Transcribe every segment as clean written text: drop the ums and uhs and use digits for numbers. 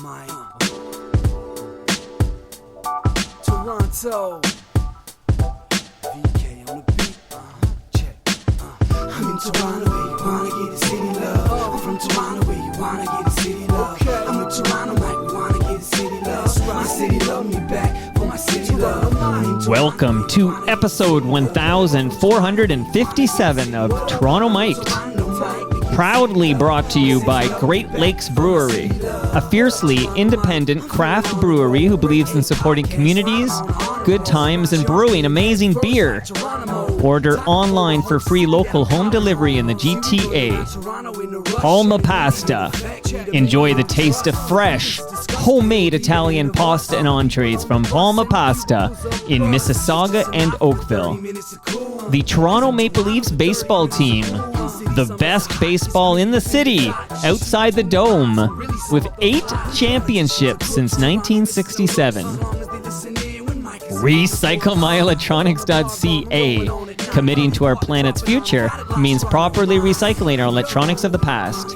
my Toronto. VK on the beat. Check. I'm in Toronto where you wanna get the city love. I'm from Toronto where you wanna get the city love. I'm in Toronto like we wanna get the city love. My city love me back for my city love. Welcome to episode 1457 of Toronto Mic'd. Proudly brought to you by Great Lakes Brewery, a fiercely independent craft brewery who believes in supporting communities, good times, and brewing amazing beer. Order online for free local home delivery in the GTA. Palma Pasta. Enjoy the taste of fresh, homemade Italian pasta and entrees from Palma Pasta in Mississauga and Oakville. The Toronto Maple Leafs baseball team. The best baseball in the city, outside the Dome, with 8 championships since 1967. RecycleMyElectronics.ca. Committing to our planet's future means properly recycling our electronics of the past.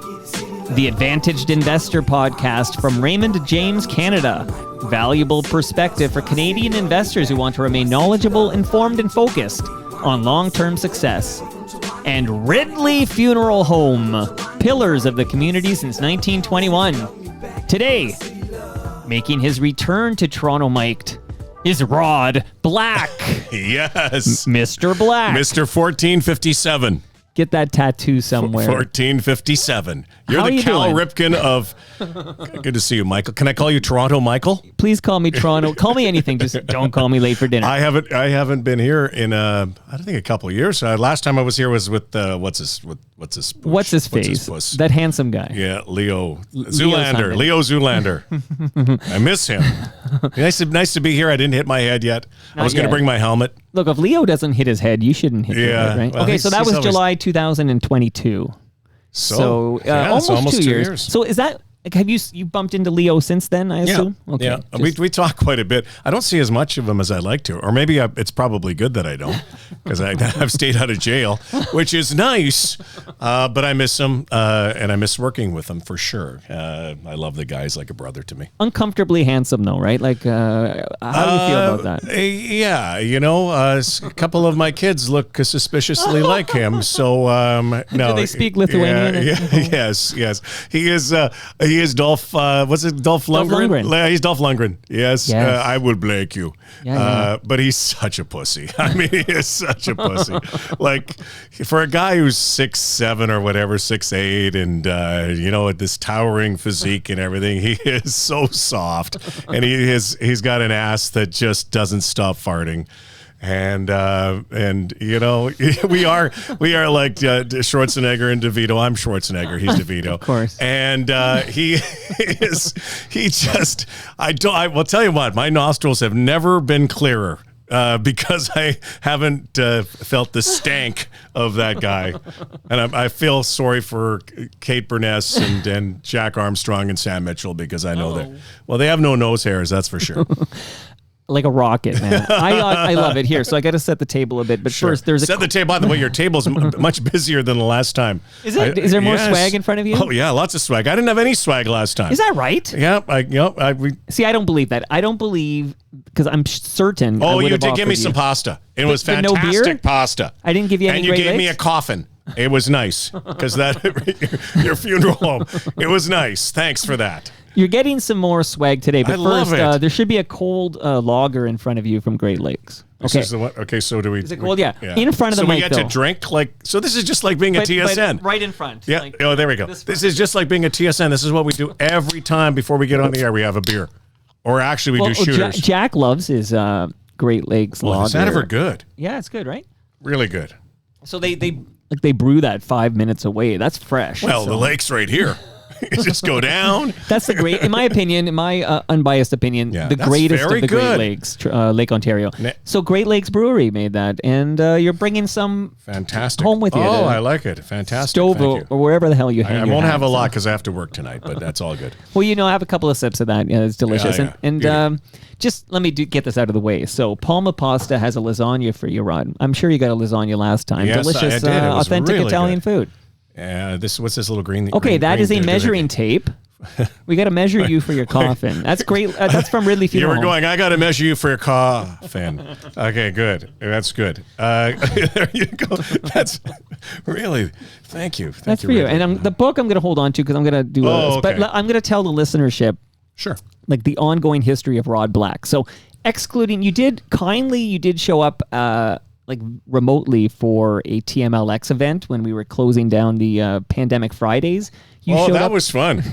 The Advantaged Investor podcast from Raymond James Canada. Valuable perspective for Canadian investors who want to remain knowledgeable, informed, and focused on long-term success. And Ridley Funeral Home, pillars of the community since 1921. Today, making his return to Toronto Mic'd, is Rod Black. Yes. Mr. Black. Mr. 1457. Get that tattoo somewhere. 1457. You're How the you Cal doing? Ripken of... Good to see you, Michael. Can I call you Toronto Michael? Please call me Toronto. Call me anything. Just don't call me late for dinner. I haven't been here in I don't think a couple of years. Last time I was here was with what's his face? puss? That handsome guy. Yeah, Leo something. Zoolander. I miss him. Nice to be here. I didn't hit my head yet. I was going to yet. bring my helmet. Look, if Leo doesn't hit his head, you shouldn't hit your head, right? well, Okay, so that he's was always- July 2022. So yeah, it's almost 2 years. So is that... Have you bumped into Leo since then, I assume? Yeah, Okay. yeah. Just- We talk quite a bit. I don't see as much of him as I'd like to, or maybe it's probably good that I don't, because I've stayed out of jail, which is nice. But I miss him, and I miss working with him for sure. I love the guy; he's like a brother to me. Uncomfortably handsome, though, right? Like, how do you feel about that? Yeah, a couple of my kids look suspiciously like him. So no, Do they speak Lithuanian? Yes. He is Dolph. What's it? Dolph Lundgren. Lundgren. He's Dolph Lundgren. Yes. Yes. I would break you. Yeah. But he's such a pussy. I mean, he is such a pussy. Like for a guy who's 6'7" or whatever, 6'8", and with this towering physique and everything, he is so soft, and he's got an ass that just doesn't stop farting. And we are like Schwarzenegger and DeVito. I'm Schwarzenegger. He's DeVito. Of course. And I will tell you what, my nostrils have never been clearer. Because I haven't felt the stank of that guy. And I feel sorry for Kate Burness and Jack Armstrong and Sam Mitchell, because I know they have no nose hairs, that's for sure. Like a rocket, man. I love it. Here, so I got to set the table a bit. But Sure. first, there's Set the table. By the way, your table's much busier than the last time. Is it? Is there more swag in front of you? Oh yeah, lots of swag. I didn't have any swag last time. Is that right? Yeah. See, I don't believe that. I don't believe, because I'm certain. I Oh, would you have did give me offered some you. pasta. It was but no fantastic beer? pasta. I didn't give you any And you Great gave me a Lakes? coffin. It was nice because that your funeral home. It was nice. Thanks for that. You're getting some more swag today, but I love first, it. there should be a cold lager in front of you from Great Lakes. This Okay. is the one. Okay, so do we? Is it cold? Yeah. In front of the so mic, we get though. to drink like. So this is just like being a TSN. But right in front. Yeah. Like, Oh, there we go. This is just like being a TSN. This is what we do every time before we get on the air. We have a beer, or actually we do shooters. Jack loves his Great Lakes lager. Is that ever good? Yeah, it's good, right? Really good. So they brew that 5 minutes away. That's fresh. Well, so. the lake's right here. You just go down. That's the great, in my opinion, in my unbiased opinion, Yeah, the that's greatest of very the Great good. Lakes, Lake Ontario. So Great Lakes Brewery made that, and you're bringing some Fantastic. home with you. Oh, to I like it. Fantastic. stove Thank you. or wherever the hell you hang I your won't have hat, a so. lot because I have to work tonight, but that's all good. Well, I have a couple of sips of that. Yeah, it's delicious. Yeah, And yeah. just let me get this out of the way. So Palma Pasta has a lasagna for you, Rod. I'm sure you got a lasagna last time. Yes, Delicious, I did. It was authentic really Italian good. food. What's this little green? Okay, that green is a doohickey? measuring tape We got to measure you for your coffin. That's great. That's from Ridley You Funeral were Home. going, I got to measure you for your coffin. Okay, good. That's good. There you go. That's really, thank you. That's for you. And the book I'm going to hold on to because I'm going to do but I'm going to tell the listenership Sure. like the ongoing history of Rod Black. So excluding, you did show up like remotely for a TMLX event when we were closing down the Pandemic Fridays. That was fun.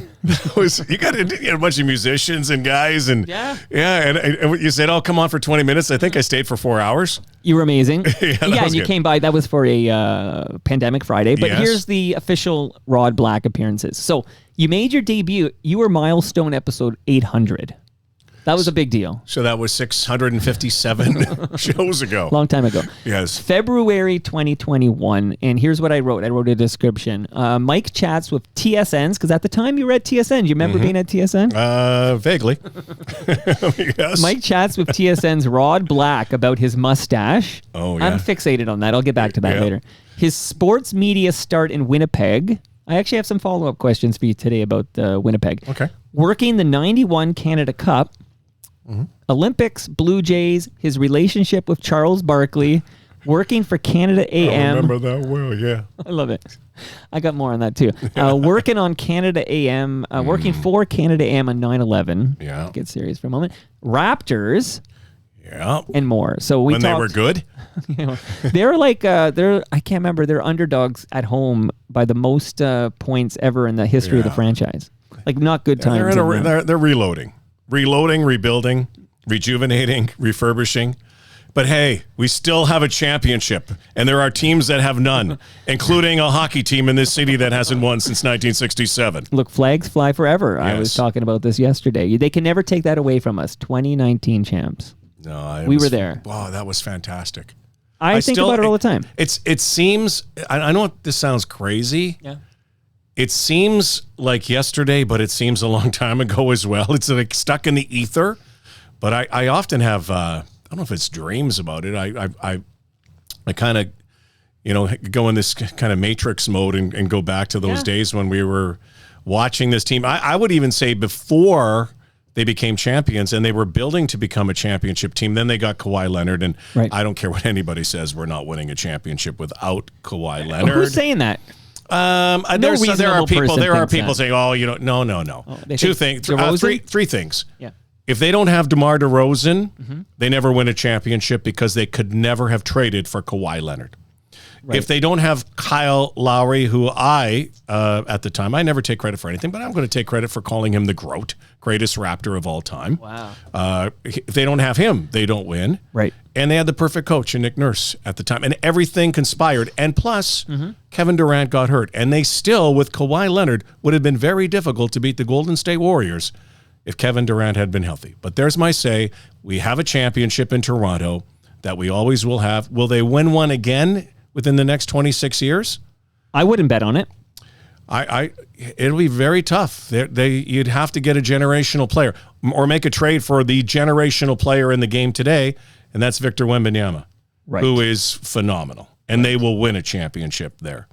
You got a bunch of musicians and guys and and you said, "Oh, come on for 20 minutes." I think I stayed for 4 hours. You were amazing. And you came by. That was for a Pandemic Friday. But Yes. here's the official Rod Black appearances. So you made your debut. You were milestone episode 800. That was a big deal. So that was 657 shows ago. Long time ago. Yes. February 2021. And here's what I wrote. I wrote a description. Mike chats with TSNs, because at the time you were at TSN. Do you remember being at TSN? Vaguely. Yes. Mike chats with TSN's Rod Black about his mustache. Oh, yeah. I'm fixated on that. I'll get back to that later. His sports media start in Winnipeg. I actually have some follow-up questions for you today about Winnipeg. Okay. Working the 91 Canada Cup, Olympics, Blue Jays, his relationship with Charles Barkley, working for Canada AM. I remember that well, yeah. I love it. I got more on that too. Working on Canada AM, working for Canada AM on 9/11. Yeah. Get serious for a moment. Raptors Yeah. and more. So we When talked, they were good? they're like I can't remember. They're underdogs at home by the most points ever in the history of the franchise. Like not good times. They're reloading, rebuilding, rejuvenating, refurbishing. But hey, we still have a championship, and there are teams that have none, including a hockey team in this city that hasn't won since 1967. Look, flags fly forever. I was Yes. talking about this yesterday. They can never take that away from us. 2019 champs. No, We were there. Wow, that was fantastic. I think about it all the time. It seems. I know this sounds crazy. Yeah. It seems like yesterday, but it seems a long time ago as well. It's like stuck in the ether. But I often have. I don't know if it's dreams about it. I kind of, go in this kind of matrix mode and go back to those days when we were watching this team. I would even say before they became champions and they were building to become a championship team. Then they got Kawhi Leonard, and I don't care what anybody says, we're not winning a championship without Kawhi Leonard. Who's saying that? There are reasonable people. person There are thinks people that. saying, no. They Two think things. DeRozan? Three things. Yeah. If they don't have DeMar DeRozan, they never win a championship because they could never have traded for Kawhi Leonard. Right. If they don't have Kyle Lowry, who at the time, I never take credit for anything, but I'm going to take credit for calling him the GOAT, greatest Raptor of all time. Wow. If they don't have him, they don't win. Right. And they had the perfect coach in Nick Nurse at the time. And everything conspired. And plus, Kevin Durant got hurt. And they still, with Kawhi Leonard, would have been very difficult to beat the Golden State Warriors if Kevin Durant had been healthy. But there's my say. We have a championship in Toronto that we always will have. Will they win one again within the next 26 years? I wouldn't bet on it. It'll be very tough. You'd have to get a generational player or make a trade for the generational player in the game today, and that's Victor Wembanyama, who is phenomenal. And they will win a championship there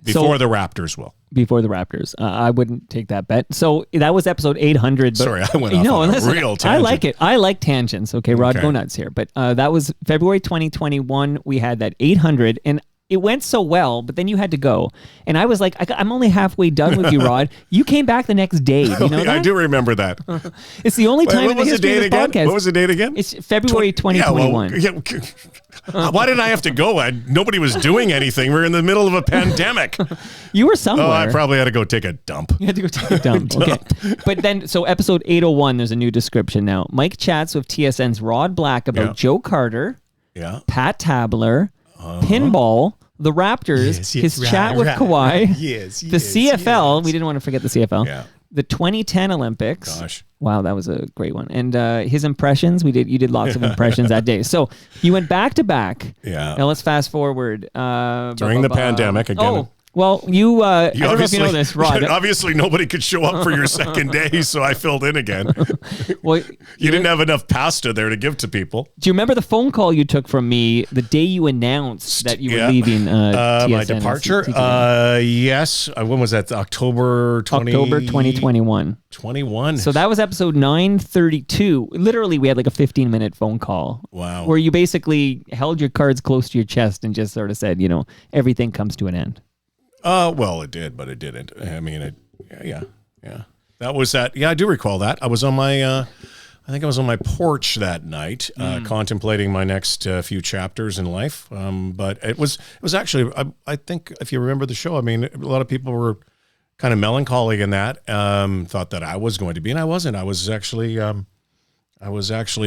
before the Raptors will. Before the Raptors. I wouldn't take that bet. So that was episode 800. But, Sorry, I went off on a real tangent. I like it. I like tangents. Okay, Rod, go nuts here. But that was February 2021. We had that 800, and it went so well, but then you had to go. And I was like, I'm only halfway done with you, Rod. You came back the next day. Do you know that? I do remember that. It's the only time in the history of this podcast. What was the date again? It's February 2021. Why did I have to go? Nobody was doing anything. We were in the middle of a pandemic. You were somewhere. Oh, I probably had to go take a dump. You had to go take a dump. Okay. But then, so episode 801, there's a new description now. Mike chats with TSN's Rod Black about Joe Carter, Pat Tabler, pinball, the Raptors, his chat with Kawhi, the CFL. We didn't want to forget the CFL. Yeah. The 2010 Olympics. Gosh. Wow, that was a great one. And his impressions, you did lots of impressions that day. So you went back to back. Yeah. Now let's fast forward. During the pandemic again. Oh, Well, I don't know if you know this, Rod. Obviously, nobody could show up for your second day, so I filled in again. Well, you didn't have enough pasta there to give to people. Do you remember the phone call you took from me the day you announced that you were leaving TSN? My departure? Yes. When was that? October 2021. 21. So that was episode 932. Literally, we had like a 15-minute phone call. Wow. Where you basically held your cards close to your chest and just sort of said, everything comes to an end. Well, it did, but it didn't. I mean, yeah. That was that. Yeah, I do recall that. I was on my, I think I was on my porch that night, contemplating my next few chapters in life. But it was actually, I think if you remember the show, I mean, a lot of people were kind of melancholy in that, thought that I was going to be, and I wasn't. I was actually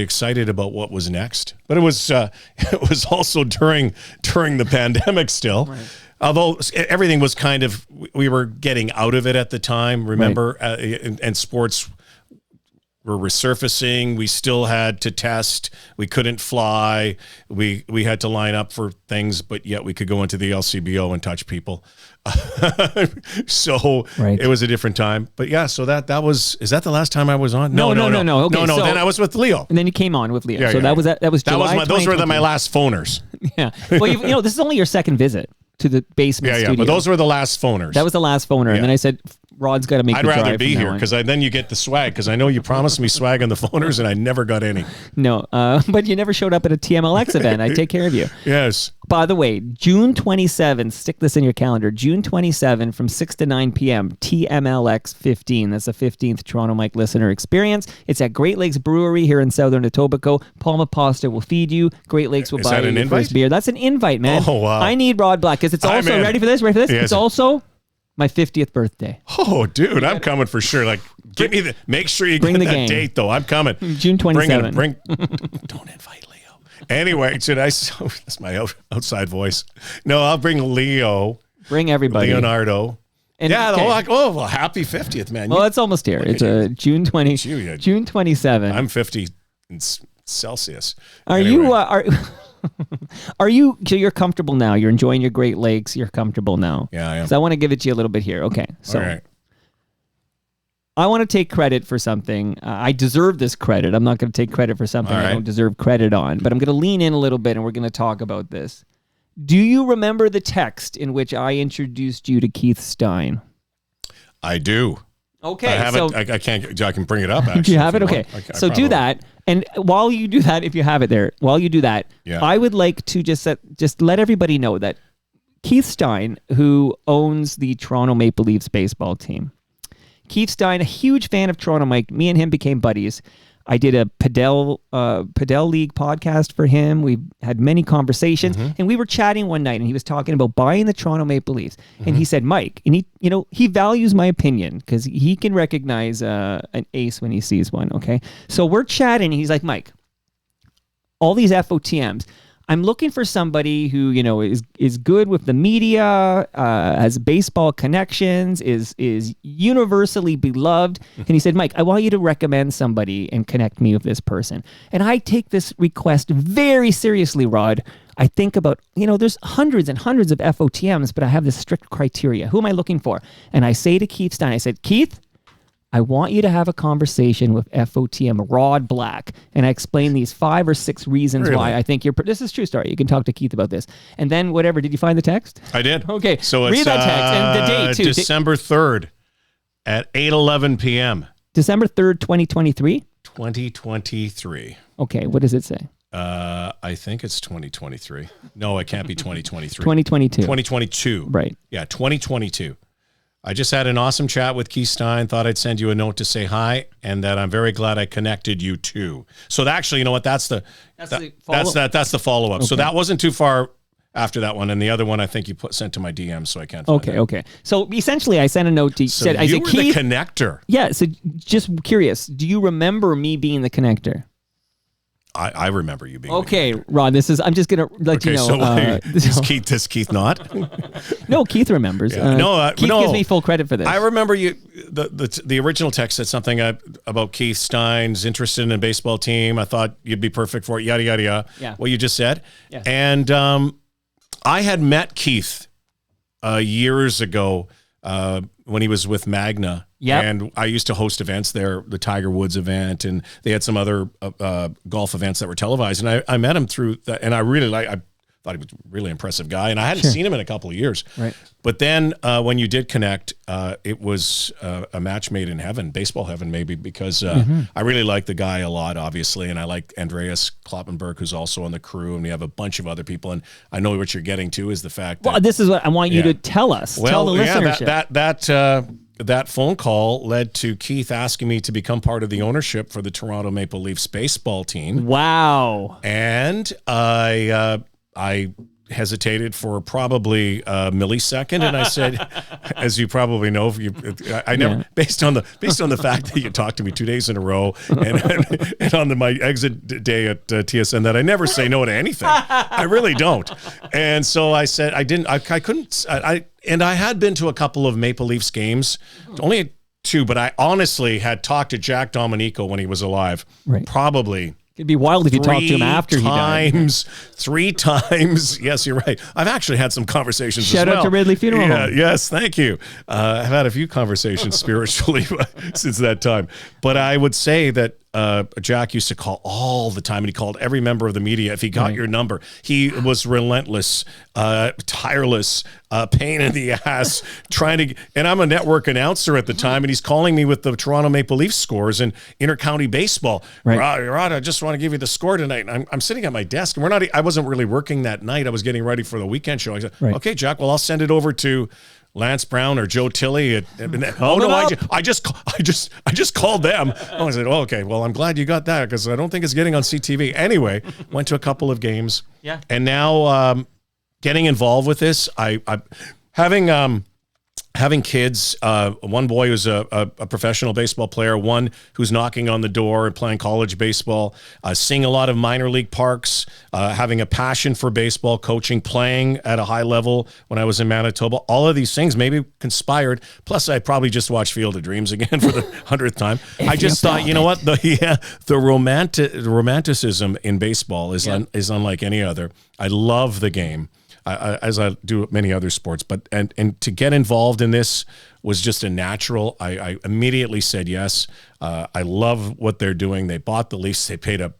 excited about what was next. But it was also during the pandemic still. Right. Although everything was kind of, we were getting out of it at the time, remember? Right. And sports were resurfacing. We still had to test. We couldn't fly. We had to line up for things, but yet we could go into the LCBO and touch people. So It was a different time. But yeah, so that was, is that the last time I was on? No. Okay, no. Then I was with Leo. And then you came on with Leo. Yeah, so that was July. Those were my last phoners. Yeah. Well, this is only your second visit to the basement studio. Yeah, but those were the last phoners. That was the last phoner. Yeah. And then I said, Rod's got to make the drive. I'd rather be here because then you get the swag, because I know you promised me swag on the phoners and I never got any. No, but you never showed up at a TMLX event. I take care of you. Yes. By the way, June 27, stick this in your calendar, June 27 from 6 to 9 p.m., TMLX 15. That's the 15th Toronto Mike Listener Experience. It's at Great Lakes Brewery here in Southern Etobicoke. Palma Pasta will feed you. Great Lakes will buy you your first beer. That's an invite, man. Oh, wow. I need Rod Black because it's also, ready for this? Yes. It's also my 50th birthday. Oh, dude, I'm coming for sure. Like, make sure you bring that date, though. I'm coming. June 27. Don't invite Leo. Anyway, that's my outside voice. No, I'll bring Leo. Bring everybody. Leonardo. And, well, happy 50th, man. Well, it's almost here. It's June 27. I'm 50 in Celsius. Are you so you're comfortable now? You're enjoying your Great Lakes. You're comfortable now. Yeah, I am. So I want to give it to you a little bit here. Okay, so right. I want to take credit for something. I deserve this credit. I'm not going to take credit for something I don't deserve credit on, but I'm going to lean in a little bit and we're going to talk about this. Do you remember the text in which I introduced you to Keith Stein? I do. Okay, I can bring it up. Actually, do you have it? Okay, so do that. And while you do that, if you have it there, I would like to just let everybody know that Keith Stein, who owns the Toronto Maple Leafs baseball team, Keith Stein, a huge fan of Toronto Mike. Me and him became buddies. I did a Padel League podcast for him. We had many conversations, and we were chatting one night, and he was talking about buying the Toronto Maple Leafs. And he said, Mike, and he values my opinion because he can recognize an ace when he sees one. Okay, so we're chatting, and he's like, Mike, all these FOTMs. I'm looking for somebody who, is good with the media, has baseball connections, is universally beloved. And he said, Mike, I want you to recommend somebody and connect me with this person. And I take this request very seriously, Rod. I think about, there's hundreds and hundreds of FOTMs, but I have this strict criteria. Who am I looking for? And I say to Keith Stein, I said, Keith, I want you to have a conversation with FOTM Rod Black. And I explain these 5 or 6 reasons why I think this is a true story. You can talk to Keith about this. And then did you find the text? I did. Okay. So read that text and the date too. December 3rd at 8:11 p.m. December 3rd, 2023? 2023. Okay. What does it say? I think it's 2023. No, it can't be 2023. 2022. 2022. Right. Yeah, 2022. I just had an awesome chat with Keith Stein. Thought I'd send you a note to say hi, and that I'm very glad I connected you too. So actually, you know what? That's the follow up. Okay. So that wasn't too far after that one, and the other one I think you sent to my DM, so I can't. Okay. So essentially, I sent a note to you were the connector. Yeah. So just curious, do you remember me being the connector? I remember you being okay, Ron. I'm just gonna let you know. So does Keith not? No, Keith remembers. Yeah. Keith gives me full credit for this. I remember you. The original text said something about Keith Stein's interested in a baseball team. I thought you'd be perfect for it. Yada yada yada. Yeah. What you just said. Yeah. And I had met Keith years ago when he was with Magna. Yep. And I used to host events there, the Tiger Woods event, and they had some other golf events that were televised. And I met him through that, and I thought he was a really impressive guy, and I hadn't seen him in a couple of years. Right. But then when you did connect, it was a match made in heaven, baseball heaven maybe, because I really like the guy a lot, obviously, and I like Andreas Kloppenberg, who's also on the crew, and we have a bunch of other people. And I know what you're getting to is the fact that... Well, this is what I want you to tell us. Tell the listenership. That phone call led to Keith asking me to become part of the ownership for the Toronto Maple Leafs baseball team. Wow. And I hesitated for probably a millisecond, and I said, as you probably know, I never based on the fact that you talked to me 2 days in a row, and on my exit day at TSN, that I never say no to anything. I really don't. And so I said I didn't. I couldn't. And I had been to a couple of Maple Leafs games, only 2, but I honestly had talked to Jack Domenico when he was alive, probably. It'd be wild if you talked to him after he died. 3 times. Yes, you're right. I've actually had some conversations Shout as well. out to Ridley Funeral Home. Yes, thank you. I've had a few conversations spiritually since that time. But I would say that Jack used to call all the time, and he called every member of the media if he got your number. He was relentless, tireless, pain in the ass, and I'm a network announcer at the time, and he's calling me with the Toronto Maple Leafs scores and intercounty baseball. Rod, I just want to give you the score tonight. And I'm sitting at my desk, and I wasn't really working that night. I was getting ready for the weekend show. I said, okay, Jack, well, I'll send it over to Lance Brown or Joe Tilley. I just called them. I said, oh, okay, well, I'm glad you got that, because I don't think it's getting on CTV. Anyway, went to a couple of games. Yeah. And now getting involved with this, having kids, one boy who's a professional baseball player, one who's knocking on the door and playing college baseball, seeing a lot of minor league parks, having a passion for baseball, coaching, playing at a high level when I was in Manitoba. All of these things maybe conspired. Plus, I probably just watched Field of Dreams again for the 100th time. I just thought, you know what? The romanticism in baseball is unlike any other. I love the game. As I do many other sports, and to get involved in this was just a natural. I immediately said yes. I love what they're doing. They bought the Leafs. They paid a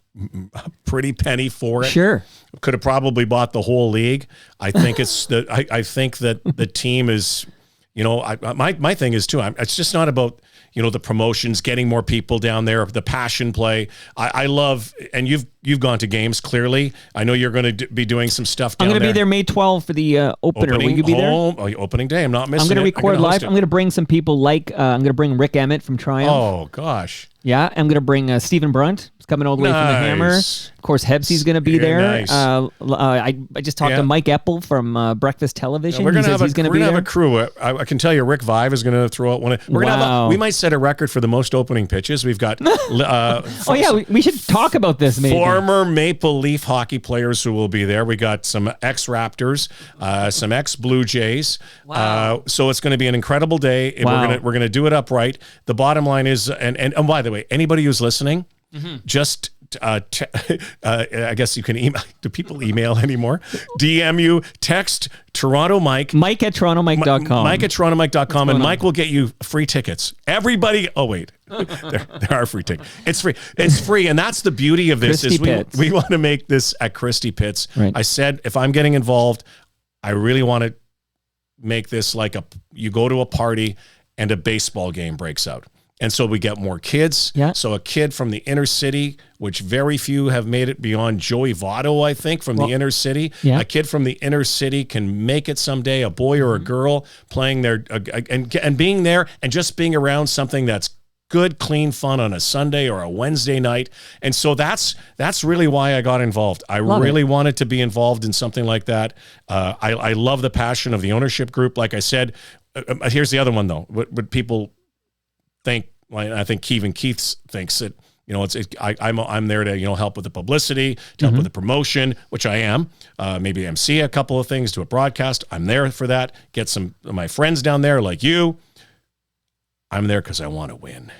pretty penny for it. Sure, could have probably bought the whole league. I think I think that the team is, my thing is too. It's just not about the promotions, getting more people down there, the passion play. I love, and you've gone to games, clearly. I know you're going to be doing some stuff down there. I'm going to be there May 12th for the opener. Will you be there? Opening day. I'm not missing it. I'm going to record live. I'm going to bring some people I'm going to bring Rick Emmett from Triumph. Oh, gosh. Yeah, I'm going to bring Stephen Brunt. He's coming all the way from the Hammer. Of course, Hebsy's going to be there. Nice. I just talked to Mike Eppel from Breakfast Television. We're going to have a crew. I can tell you, Rick Vive is going to throw out one. We might set a record for the most opening pitches. We've got. We should talk about this. Maybe former Maple Leaf hockey players who will be there. We got some ex-Raptors, some ex-Blue Jays. Wow. So it's going to be an incredible day. Wow. We're going to do it upright. The bottom line is, and by the way, anybody who's listening, just I guess you can email. Do people email anymore? DM you, text Toronto Mike. Mike at TorontoMike.com. Mike at TorontoMike.com, and Mike will get you free tickets. Everybody. Oh wait, there are free tickets. It's free. It's free, and that's the beauty of this. We want to make this at Christie Pitts. Right. I said if I'm getting involved, I really want to make this like you go to a party and a baseball game breaks out. And so we get more kids. Yeah. So a kid from the inner city, which very few have made it beyond Joey Votto, I think, from the inner city. Yeah. A kid from the inner city can make it someday, a boy or a girl playing there and being there and just being around something that's good, clean fun on a Sunday or a Wednesday night. And so that's really why I got involved. I really wanted to be involved in something like that. I love the passion of the ownership group. Like I said, here's the other one, though. What people think, I think even Keith thinks that, I'm there to, help with the publicity, to help with the promotion, which I am, maybe MC a couple of things, do a broadcast. I'm there for that. Get some of my friends down there like you. I'm there because I want to win.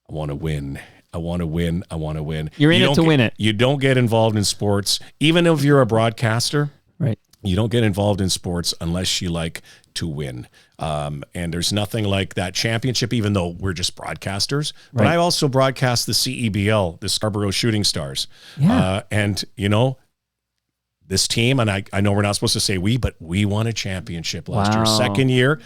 I want to win. I want to win. I want to win. You're in it to win it. You don't get involved in sports, even if you're a broadcaster. Right. You don't get involved in sports unless you like to win. And there's nothing like that championship, even though we're just broadcasters. But I also broadcast the CEBL, the Scarborough Shooting Stars. Yeah. And, you know, this team, and I know we're not supposed to say we, but we won a championship last year. Second year,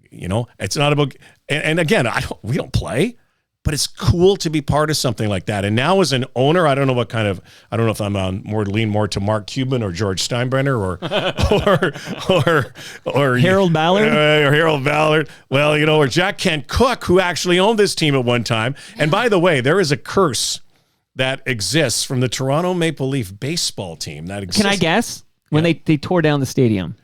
you know, it's not about, and again, we don't play. But it's cool to be part of something like that. And now as an owner, I don't know if I'm on lean more to Mark Cuban or George Steinbrenner or Harold Ballard. Or Harold Ballard. Well, you know, or Jack Kent Cook, who actually owned this team at one time. And by the way, there is a curse that exists from the Toronto Maple Leaf baseball team that exists. Can I guess? When they tore down the stadium.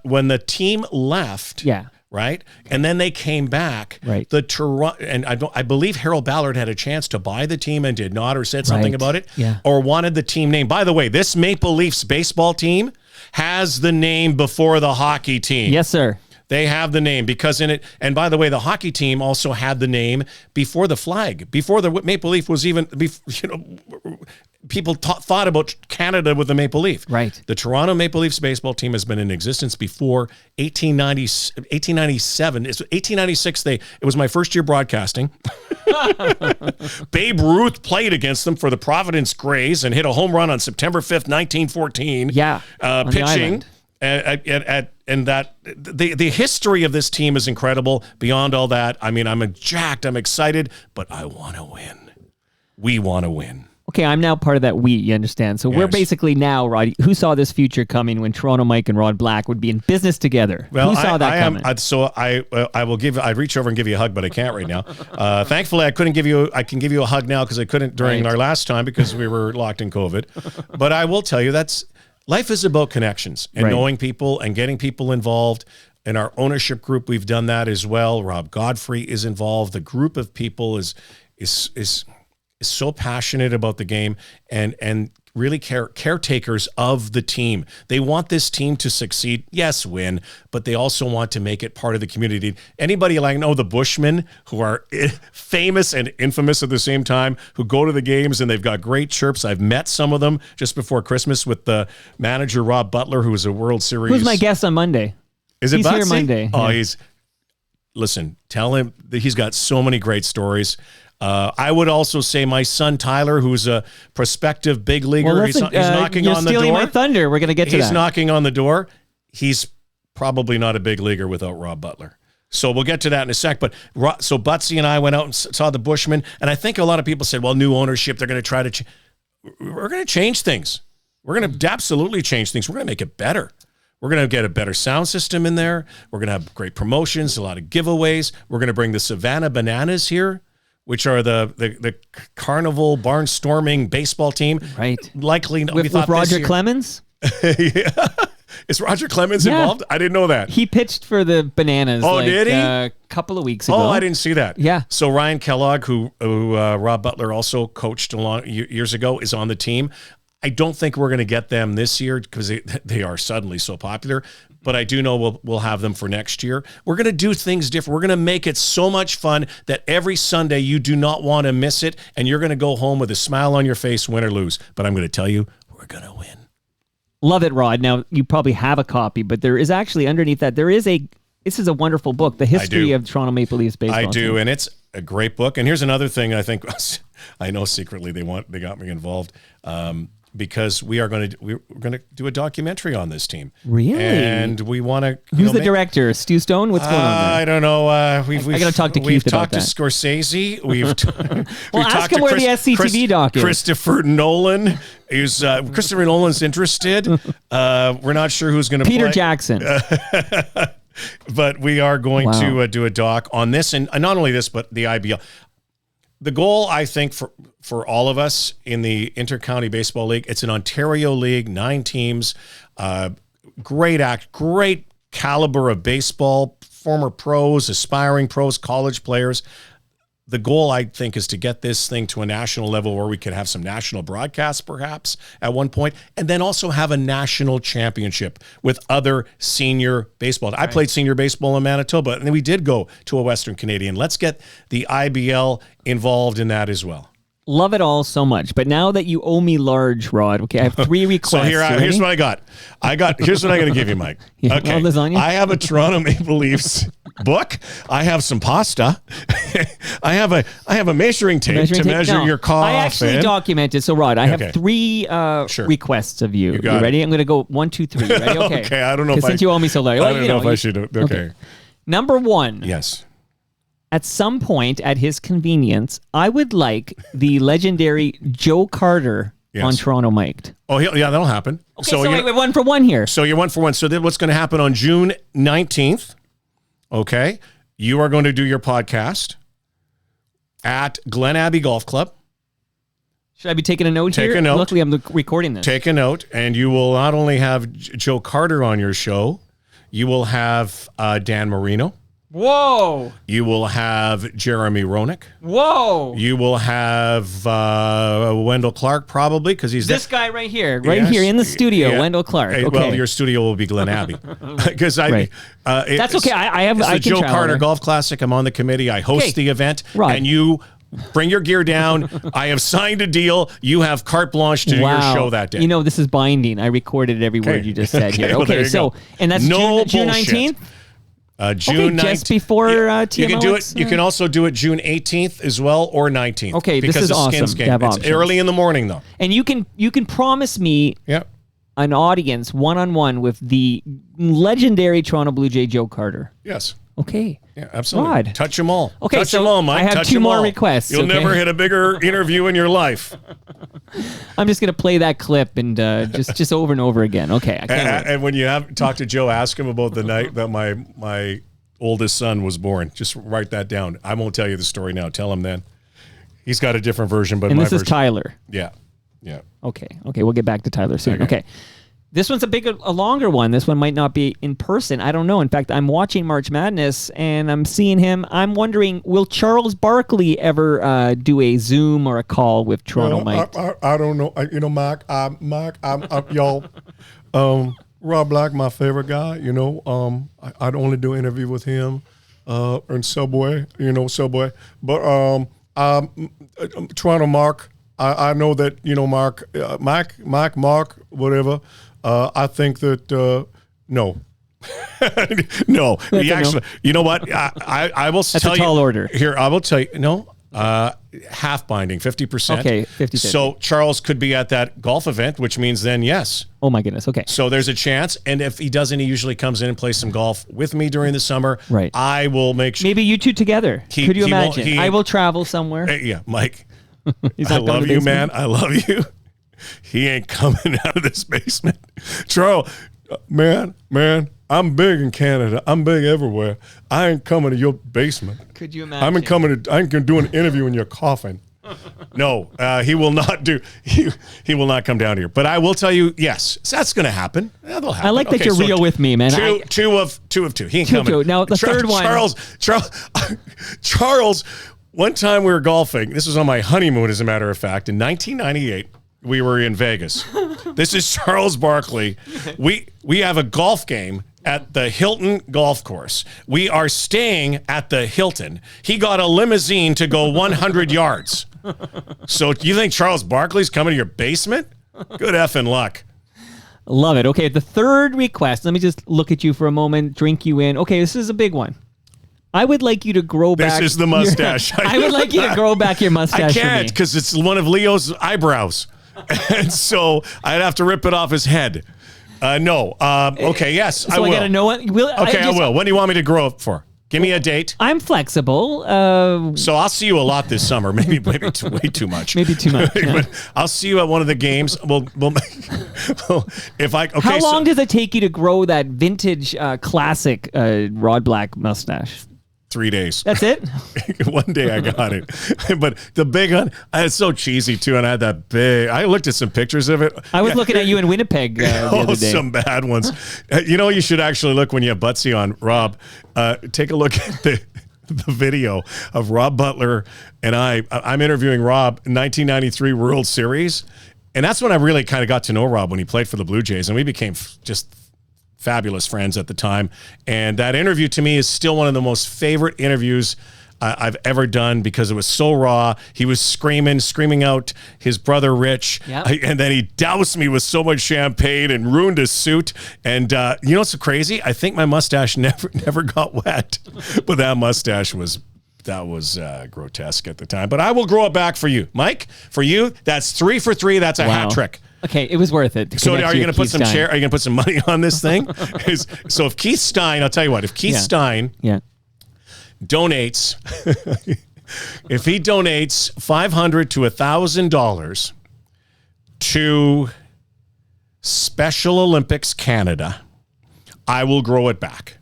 When the team left. Yeah. Right, and then they came back. Right, the Toronto, and I believe Harold Ballard had a chance to buy the team and did not, or said something about it, or wanted the team name. By the way, this Maple Leafs baseball team has the name before the hockey team. Yes, sir. They have the name because in it, and by the way, the hockey team also had the name before the flag, before the Maple Leaf was even, you know, people thought about Canada with the Maple Leaf. Right. The Toronto Maple Leafs baseball team has been in existence before 1897. It's 1896. It was my first year broadcasting. Babe Ruth played against them for the Providence Grays and hit a home run on September 5th, 1914. Yeah. Pitching. And that the history of this team is incredible. Beyond all that, I mean, I'm jacked, I'm excited, but I want to win. We want to win. Okay, I'm now part of that we, you understand? So we're basically now, Rod, who saw this future coming when Toronto Mike and Rod Black would be in business together? Well, who saw that coming? I will give. I'd reach over and give you a hug, but I can't right now. Thankfully, I can give you a hug now because I couldn't during our last time because we were locked in COVID. But I will tell you life is about connections and knowing people and getting people involved. In our ownership group, we've done that as well. Rob Godfrey is involved. The group of people is so passionate about the game and really caretakers of the team. They want this team to succeed, yes, win, but they also want to make it part of the community. Anybody the Bushmen, who are famous and infamous at the same time, who go to the games and they've got great chirps. I've met some of them just before Christmas with the manager, Rob Butler, who is a World Series. Who's my guest on Monday? Is it He's Butsy? Here Monday. Oh, listen, tell him that he's got so many great stories. I would also say my son Tyler, who's a prospective big leaguer, well, he's knocking on the door. You're stealing my thunder. We're going to get to that. He's knocking on the door. He's probably not a big leaguer without Rob Butler. So we'll get to that in a sec. But so Butsy and I went out and saw the Bushmen, and I think a lot of people said, "Well, new ownership, they're going to try to. We're going to change things. We're going to absolutely change things. We're going to make it better." We're going to get a better sound system in there. We're going to have great promotions, a lot of giveaways. We're going to bring the Savannah Bananas here, which are the carnival barnstorming baseball team. Right. Likely with Roger Clemens? Yeah. Is Roger Clemens involved? I didn't know that. He pitched for the Bananas did he? A couple of weeks ago. Oh, I didn't see that. Yeah. So Ryan Kellogg, who Rob Butler also coached years ago, is on the team. I don't think we're going to get them this year because they are suddenly so popular, but I do know we'll have them for next year. We're going to do things different. We're going to make it so much fun that every Sunday you do not want to miss it, and you're going to go home with a smile on your face, win or lose. But I'm going to tell you, we're going to win. Love it, Rod. Now, you probably have a copy, but there is actually underneath that, this is a wonderful book, The History of Toronto Maple Leafs Baseball. I do, and it's a great book. And here's another thing I think, I know secretly they got me involved. Because we're going to do a documentary on this team. Really? And we want to. Who's the director? Stu Stone? What's going on there? I don't know. I got to talk to Keith about that. We've talked to Scorsese. We've ask him where the SCTV doc is. Christopher Nolan. Christopher Nolan's interested. We're not sure who's going to play. Peter Jackson. But we are going to do a doc on this, and not only this, but the IBL. The goal, I think, for all of us in the Intercounty Baseball League, it's an Ontario league, 9 teams, great caliber of baseball, former pros, aspiring pros, college players. The goal, I think, is to get this thing to a national level where we could have some national broadcasts perhaps at one point, and then also have a national championship with other senior baseball. Right. I played senior baseball in Manitoba, and we did go to a Western Canadian. Let's get the IBL involved in that as well. love it all so much. But now that you owe me large, Rod, okay, I have 3 requests. So here's what I got. Here's what I'm going to give you, Mike. Yeah, Okay. all lasagna? I have a Toronto Maple Leafs book. I have some pasta. I have a measuring tape to measure No, your cough. I actually documented. So, Rod, I have Okay. 3 Sure. requests of you. got You ready? it. I'm going to go 1, 2, 3. Ready? Okay. Okay, I don't know if Since you owe me so large. I don't know if I should. Okay. Number 1. Yes. At some point, at his convenience, I would like the legendary Joe Carter Yes. on Toronto Mic'd. Oh, yeah, that'll happen. Okay, so wait, 1 for 1 here. So you're 1 for 1. So then what's going to happen on June 19th? Okay. You are going to do your podcast at Glen Abbey Golf Club. Should I be taking a note here? Take a note. Luckily, I'm recording this. Take a note, and you will not only have Joe Carter on your show, you will have Dan Marino. Whoa! You will have Jeremy Roenick. Whoa! You will have Wendell Clark, probably, because he's This guy right here, Yes. here in the studio, Yeah. Wendell Clark. Hey, Okay. Well, your studio will be Glen Abbey, because Right. That's okay. It's I the can Joe travel Carter there. Golf Classic. I'm on the committee. I host Okay. the event, Right. and you bring your gear down. I have signed a deal. You have carte blanche to do your show that day. You know, this is binding. I recorded every word you just said here. Okay, well, there Okay, you so go. and that's No June bullshit. 19th. June 19th. just before You can do it. TMLX, You can also do it June 18th as well, or 19th. Okay, this because is of awesome Skins to game. have It's options. early in the morning though. And you can promise me Yeah. an audience one-on-one with the legendary Toronto Blue Jay Joe Carter. Yes. Okay. Yeah, absolutely. Rod. Touch them all. Okay, Touch so them all, Mike. I have Touch 2 them more all. requests, You'll okay? never hit a bigger interview in your life. I'm just gonna play that clip and just over and over again. Okay, I can't wait. And when you have talk to Joe, ask him about the night that my oldest son was born. Just write that down. I won't tell you the story now. Tell him then. He's got a different version, but And my this is version. Tyler. Yeah. Yeah. Okay, we'll get back to Tyler soon. Okay. This one's a longer one. This one might not be in person. I don't know. In fact, I'm watching March Madness and I'm seeing him. I'm wondering, will Charles Barkley ever do a Zoom or a call with Toronto Mike? I don't know. Mark, y'all. Rob Black, my favorite guy. I'd only do an interview with him, and Subway. Subway. But Toronto Mark. I know that Mark, whatever. I think that no. No, That's he a no. actually. You know what? I will That's tell a tall you order. here. I will tell you. No, half binding, 50%. Okay, 50-50. So Charles could be at that golf event, which means then yes. Oh my goodness. Okay. So there's a chance, and if he doesn't, he usually comes in and plays some golf with me during the summer. Right. I will make sure. Maybe you two together. He- Could you he won't- imagine? he- I will travel somewhere. Hey, yeah, Mike. He's I not coming love to the you, basement. man. I love you. He ain't coming out of this basement. Charles, Man, I'm big in Canada. I'm big everywhere. I ain't coming to your basement. Could you imagine? I ain't gonna do an interview in your coffin. no, he will not do. He will not come down here. But I will tell you, yes, that's going to happen. That'll happen. I like that Okay, you're so real with me, man. Two of two. He ain't Two of coming. two. Now, the third one- Charles. One time we were golfing. This was on my honeymoon, as a matter of fact, in 1998. We were in Vegas. This is Charles Barkley. We have a golf game at the Hilton Golf Course. We are staying at the Hilton. He got a limousine to go 100 yards. So you think Charles Barkley's coming to your basement? Good effing luck. Love it. Okay, the third request. Let me just look at you for a moment, drink you in. Okay, this is a big one. I would like you to grow back. This is the mustache. I would like you to grow back your mustache. I can't for me. because it's one of Leo's eyebrows. And so I'd have to rip it off his head. No. Okay, yes, So I will. I gotta know it. Okay, I will. When do you want me to grow up for? Give me a date. I'm flexible. So I'll see you a lot this summer. Maybe way too much. Maybe too much. Yeah. But I'll see you at one of the games. We'll if I. Okay, How long so, does it take you to grow that vintage classic Rod Black mustache? 3 days. That's it? One day I got it, but the big one, it's so cheesy too, and I had that big. I looked at some pictures of it. I was looking at you in Winnipeg the other day. Some bad ones. You should actually look when you have Butsy on, Rob. Take a look at the video of Rob Butler and I'm interviewing Rob in 1993 World Series, and that's when I really kind of got to know Rob when he played for the Blue Jays, and we became just fabulous friends at the time. And that interview to me is still one of the most favorite interviews I've ever done because it was so raw. He was screaming out his brother Rich, and then he doused me with so much champagne and ruined his suit. And you know what's so crazy? I think my mustache never got wet, but that mustache was grotesque at the time. But I will grow it back for you, Mike. For you, that's 3 for 3. That's a hat trick. Okay, it was worth it. So are you going to put some Are you going to put some money on this thing? So if Keith Stein, I'll tell you what, if Keith Stein donates, if he donates $500 to $1,000 to Special Olympics Canada, I will grow it back.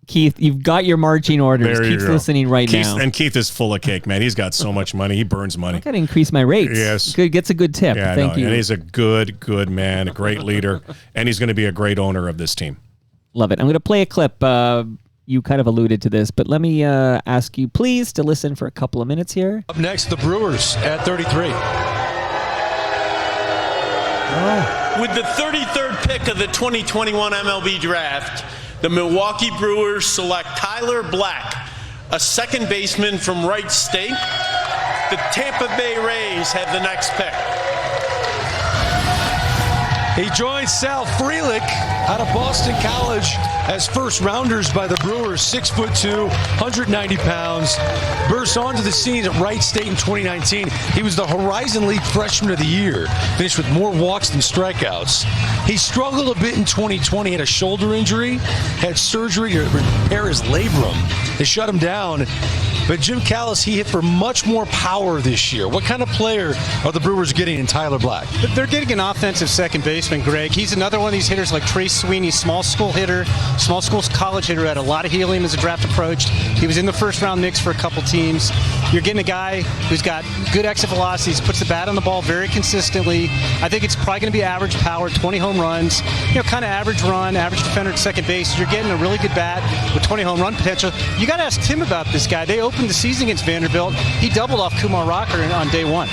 Keith, you've got your marching orders. Keith's listening right now. And Keith is full of cake, man. He's got so much money. He burns money. I got to increase my rates. Yes. Good, gets a good tip. Yeah, Thank you. And he's a good man, a great leader, and he's going to be a great owner of this team. Love it. I'm going to play a clip. You kind of alluded to this, but let me ask you, please, to listen for a couple of minutes here. Up next, the Brewers at 33. With the 33rd pick of the 2021 MLB Draft, the Milwaukee Brewers select Tyler Black, a second baseman from Wright State. The Tampa Bay Rays have the next pick. He joins Sal Frelick out of Boston College as first rounders by the Brewers. 6'2", 190 pounds. Burst onto the scene at Wright State in 2019. He was the Horizon League Freshman of the Year. Finished with more walks than strikeouts. He struggled a bit in 2020. Had a shoulder injury. Had surgery to repair his labrum. They shut him down. But Jim Callis, he hit for much more power this year. What kind of player are the Brewers getting in Tyler Black? They're getting an offensive second baseman, Greg. He's another one of these hitters like Trace Sweeney, small school hitter, small school college hitter, had a lot of helium as the draft approached. He was in the first round mix for a couple teams. You're getting a guy who's got good exit velocities, puts the bat on the ball very consistently. I think it's probably going to be average power, 20 home runs, kind of average run, average defender at second base. You're getting a really good bat with 20 home run potential. You got to ask Tim about this guy. They opened the season against Vanderbilt. He doubled off Kumar Rocker on day one.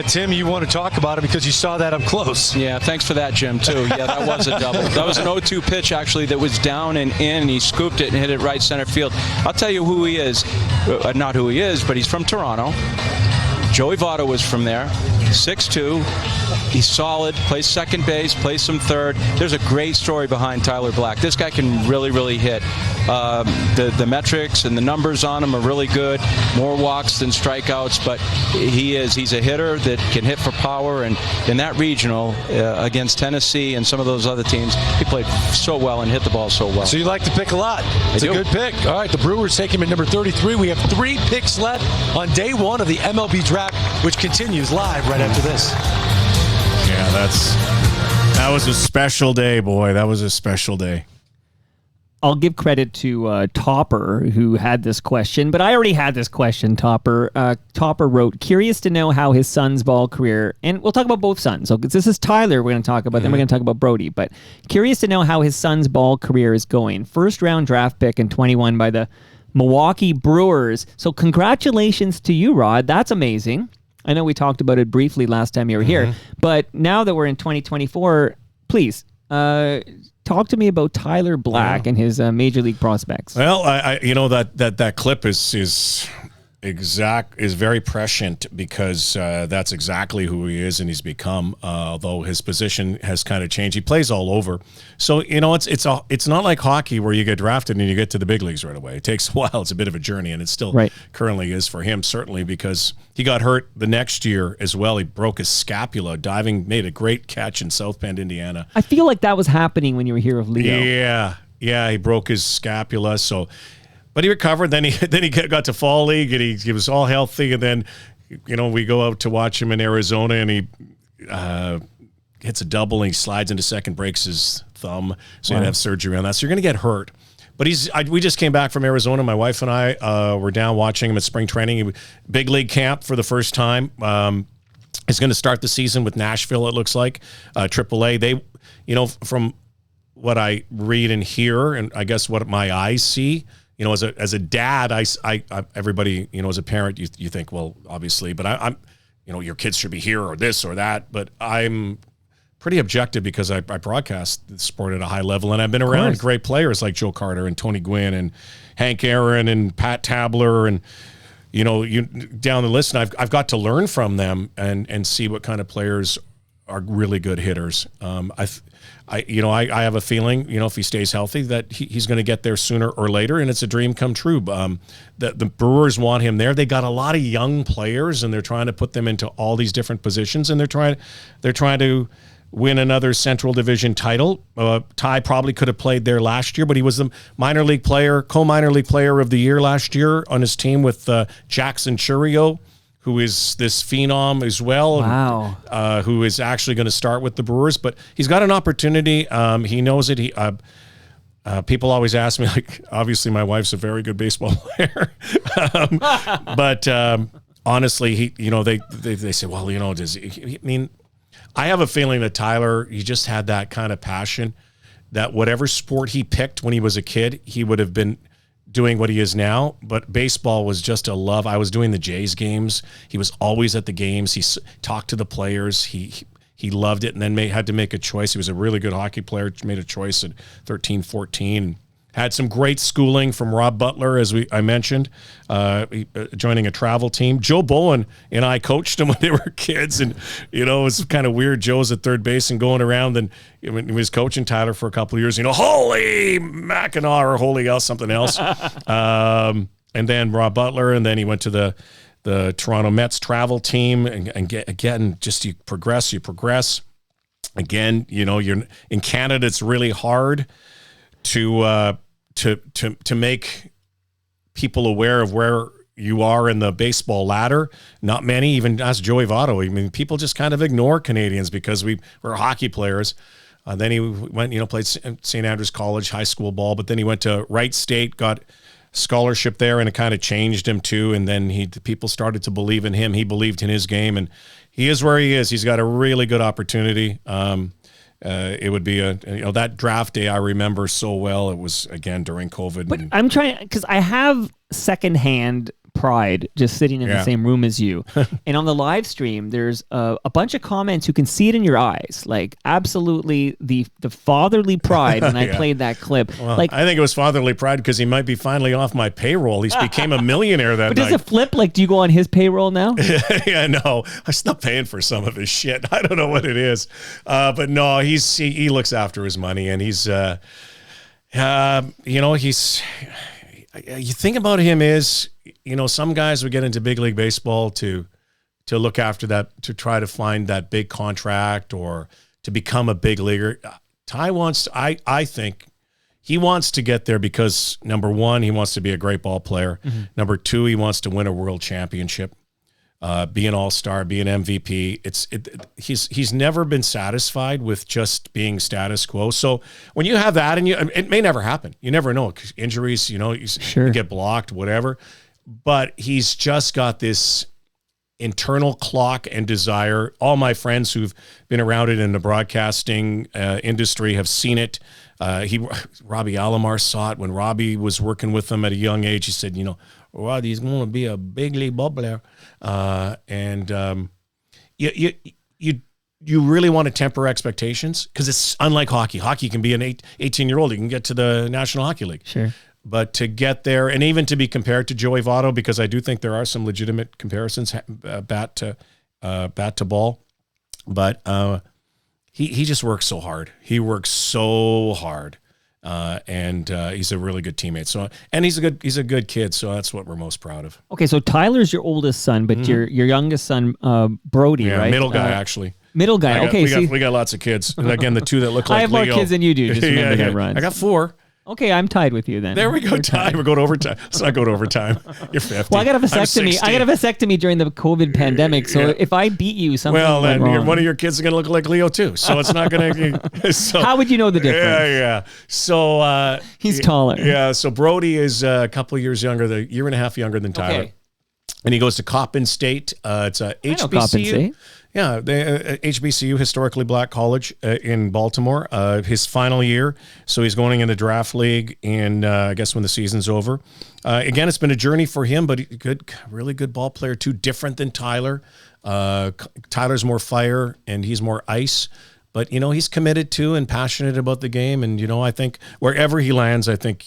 Tim, you want to talk about it because you saw that up close. Yeah, thanks for that, Jim, too. Yeah, that was a double. That was an 0-2 pitch, actually, that was down and in, and he scooped it and hit it right center field. I'll tell you who he is. Not who he is, but he's from Toronto. Joey Votto was from there. 6'2". He's solid, plays second base, plays some third. There's a great story behind Tyler Black. This guy can really hit. The metrics and the numbers on him are really good. More walks than strikeouts, but he's a hitter that can hit for power. And in that regional against Tennessee and some of those other teams, he played so well and hit the ball so well. So you like the pick a lot. It's a good pick. All right, the Brewers take him at number 33. We have 3 picks left on day 1 of the MLB Draft, which continues live right after this. Yeah, that was a special day, boy. That was a special day. I'll give credit to Topper, who had this question, but I already had this question, Topper. Topper wrote, curious to know how his son's ball career, and we'll talk about both sons. So this is Tyler we're going to talk about, then we're going to talk about Brody, but curious to know how his son's ball career is going. First round draft pick in 21 by the Milwaukee Brewers. So congratulations to you, Rod. That's amazing. I know we talked about it briefly last time you were here, but now that we're in 2024, please talk to me about Tyler Black and his major league prospects. Well, I that clip is very prescient because that's exactly who he is and he's become. Although his position has kind of changed, he plays all over. So it's not like hockey where you get drafted and you get to the big leagues right away. It takes a while. It's a bit of a journey, and it still currently is for him, certainly because he got hurt the next year as well. He broke his scapula diving, made a great catch in South Bend, Indiana. I feel like that was happening when you were here with Leo. Yeah, he broke his scapula, so. But he recovered. Then he got to fall league and he was all healthy. And then, we go out to watch him in Arizona and he hits a double and he slides into second, breaks his thumb. So he had to have surgery on that. So you're going to get hurt. But we just came back from Arizona. My wife and I were down watching him at spring training. Big league camp for the first time. He's going to start the season with Nashville, it looks like. AAA. They, from what I read and hear, and I guess what my eyes see, as a dad, I everybody, as a parent, you think, well, obviously, but I'm, your kids should be here or this or that. But I'm pretty objective because I broadcast the sport at a high level, and I've been around great players like Joe Carter and Tony Gwynn and Hank Aaron and Pat Tabler and you down the list, and I've got to learn from them and see what kind of players are really good hitters. I have a feeling, if he stays healthy, that he's going to get there sooner or later, and it's a dream come true. The Brewers want him there. They got a lot of young players, and they're trying to put them into all these different positions, and they're trying to win another Central Division title. Ty probably could have played there last year, but he was the co-minor league player of the year last year on his team with Jackson Churio, who is this phenom as well. Wow. Who is actually going to start with the Brewers, but he's got an opportunity. He knows it. People always ask me, like, obviously my wife's a very good baseball player. But honestly, they say, well, does he, I mean, I have a feeling that Tyler, he just had that kind of passion that whatever sport he picked when he was a kid, he would have been doing what he is now. But baseball was just a love. I was doing the Jays games. He was always at the games. He talked to the players. He loved it, and then had to make a choice. He was a really good hockey player, made a choice at 13, 14. Had some great schooling from Rob Butler, as I mentioned, joining a travel team. Joe Bowen and I coached him when they were kids, and it was kind of weird. Joe's at third base and going around, and when he was coaching Tyler for a couple of years, holy Mackinac or holy else, something else. And then Rob Butler, and then he went to the Toronto Mets travel team, and again, just you progress. Again, you're in Canada. It's really hard to make people aware of where you are in the baseball ladder. Not many, even ask Joey Votto. I mean, people just kind of ignore Canadians because we're hockey players. Then he went, played St. Andrews College high school ball, but then he went to Wright State, got scholarship there, and it kind of changed him too. And then people started to believe in him. He believed in his game, and he is where he is. He's got a really good opportunity. It would be that draft day I remember so well. It was again during COVID. But I'm trying, because I have secondhand pride just sitting in the same room as you. And on the live stream, there's a bunch of comments. You can see it in your eyes, like absolutely the fatherly pride when I played that clip. Well, like, I think it was fatherly pride because he might be finally off my payroll. He's became a millionaire that but night. does it flip? Like, do you go on his payroll now? Yeah, no, I'm still paying for some of his shit. I don't know what it is, but no, he looks after his money, and he's you think about him is, some guys would get into big league baseball to look after that, to try to find that big contract or to become a big leaguer. Ty I think he wants to get there because, number one, he wants to be a great ball player. Mm-hmm. Number two, he wants to win a world championship, be an all-star, be an MVP. He's never been satisfied with just being status quo. So when you have that, and it may never happen. You never know. Injuries, you get blocked, whatever. But he's just got this internal clock and desire. All my friends who've been around it in the broadcasting industry have seen it. Robbie Alomar saw it when Robbie was working with him at a young age. He said, Rod, he's going to be a big league ball player. You really want to temper expectations because it's unlike hockey. Hockey can be an 18-year-old. You can get to the National Hockey League. Sure. But to get there, and even to be compared to Joey Votto, because I do think there are some legitimate comparisons, bat to ball. But he just works so hard. He works so hard. And he's a really good teammate. So, and he's a good kid. So that's what we're most proud of. Okay, so Tyler's your oldest son, but your youngest son, Brody, right? Middle guy actually. Middle guy. We got lots of kids. And again, the two that look like I have Leo. more kids than you do. Just remember that runs. I got 4. Okay, I'm tied with you then. There we go. We're going to overtime. Let's not go to overtime. You're 50. Well, I got a vasectomy during the COVID pandemic. So if I beat you, something went wrong. One of your kids is going to look like Leo too. So it's not going to. So, how would you know the difference? Yeah. So he's taller. Yeah. So Brody is a couple of years younger, a year and a half younger than Tyler. Okay. And he goes to Coppin State. It's a HBCU. Coppin State. Yeah, the HBCU, historically black college in Baltimore. His final year, so he's going in the draft league, and I guess when the season's over. Again, it's been a journey for him, but really good ball player too. Different than Tyler. Tyler's more fire, and he's more ice. But, he's committed to and passionate about the game. And, I think wherever he lands, I think,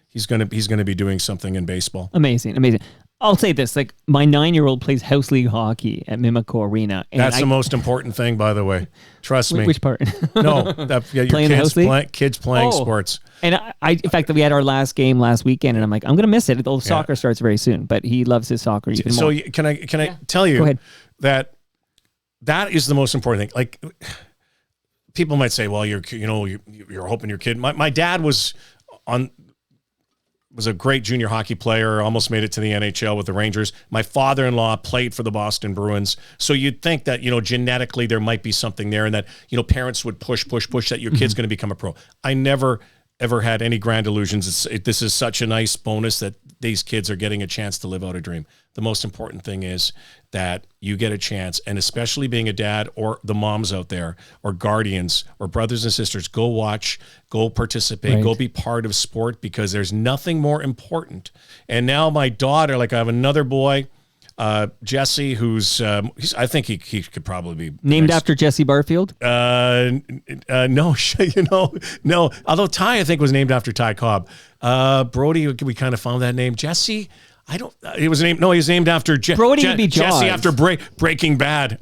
he's going to be doing something in baseball. Amazing. I'll say this, like my 9-year-old plays house league hockey at Mimico Arena. And That's the most important thing, by the way. Trust me. Which part? No, your Playing the house league? kids playing sports. And I, in fact, we had our last game last weekend, and I'm like, I'm going to miss it. Soccer starts very soon, but he loves his soccer even more. So can I tell you that is the most important thing? Like, people might say, well, you're hoping your kid. My dad was a great junior hockey player, almost made it to the NHL with the Rangers. My father-in-law played for the Boston Bruins. So you'd think that, genetically there might be something there, and that, parents would push that your kid's going to become a pro. I never, ever had any grand illusions. This is such a nice bonus that these kids are getting a chance to live out a dream. The most important thing is that you get a chance, and especially being a dad or the moms out there or guardians or brothers and sisters, go watch, go participate, go be part of sport, because there's nothing more important. And now my daughter, like I have another boy, Jesse, who's I think he could probably be named after Jesse Barfield. No. Although Ty, I think, was named after Ty Cobb. Brody, we kind of found that name. Jesse, I don't. It was named. No, he was named after Brody. Would be Jesse after Breaking Bad.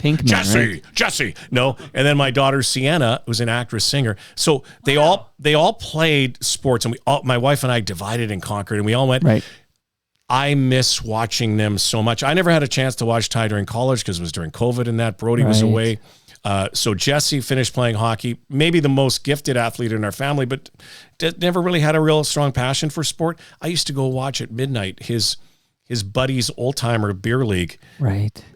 Pinkman, Jesse. No, and then my daughter Sienna was an actress singer. So they all played sports, and my wife and I divided and conquered, and we all went. Right. I miss watching them so much. I never had a chance to watch Ty during college because it was during COVID and that. Brody was away. So Jesse finished playing hockey, maybe the most gifted athlete in our family, but never really had a real strong passion for sport. I used to go watch at midnight his buddy's old-timer beer league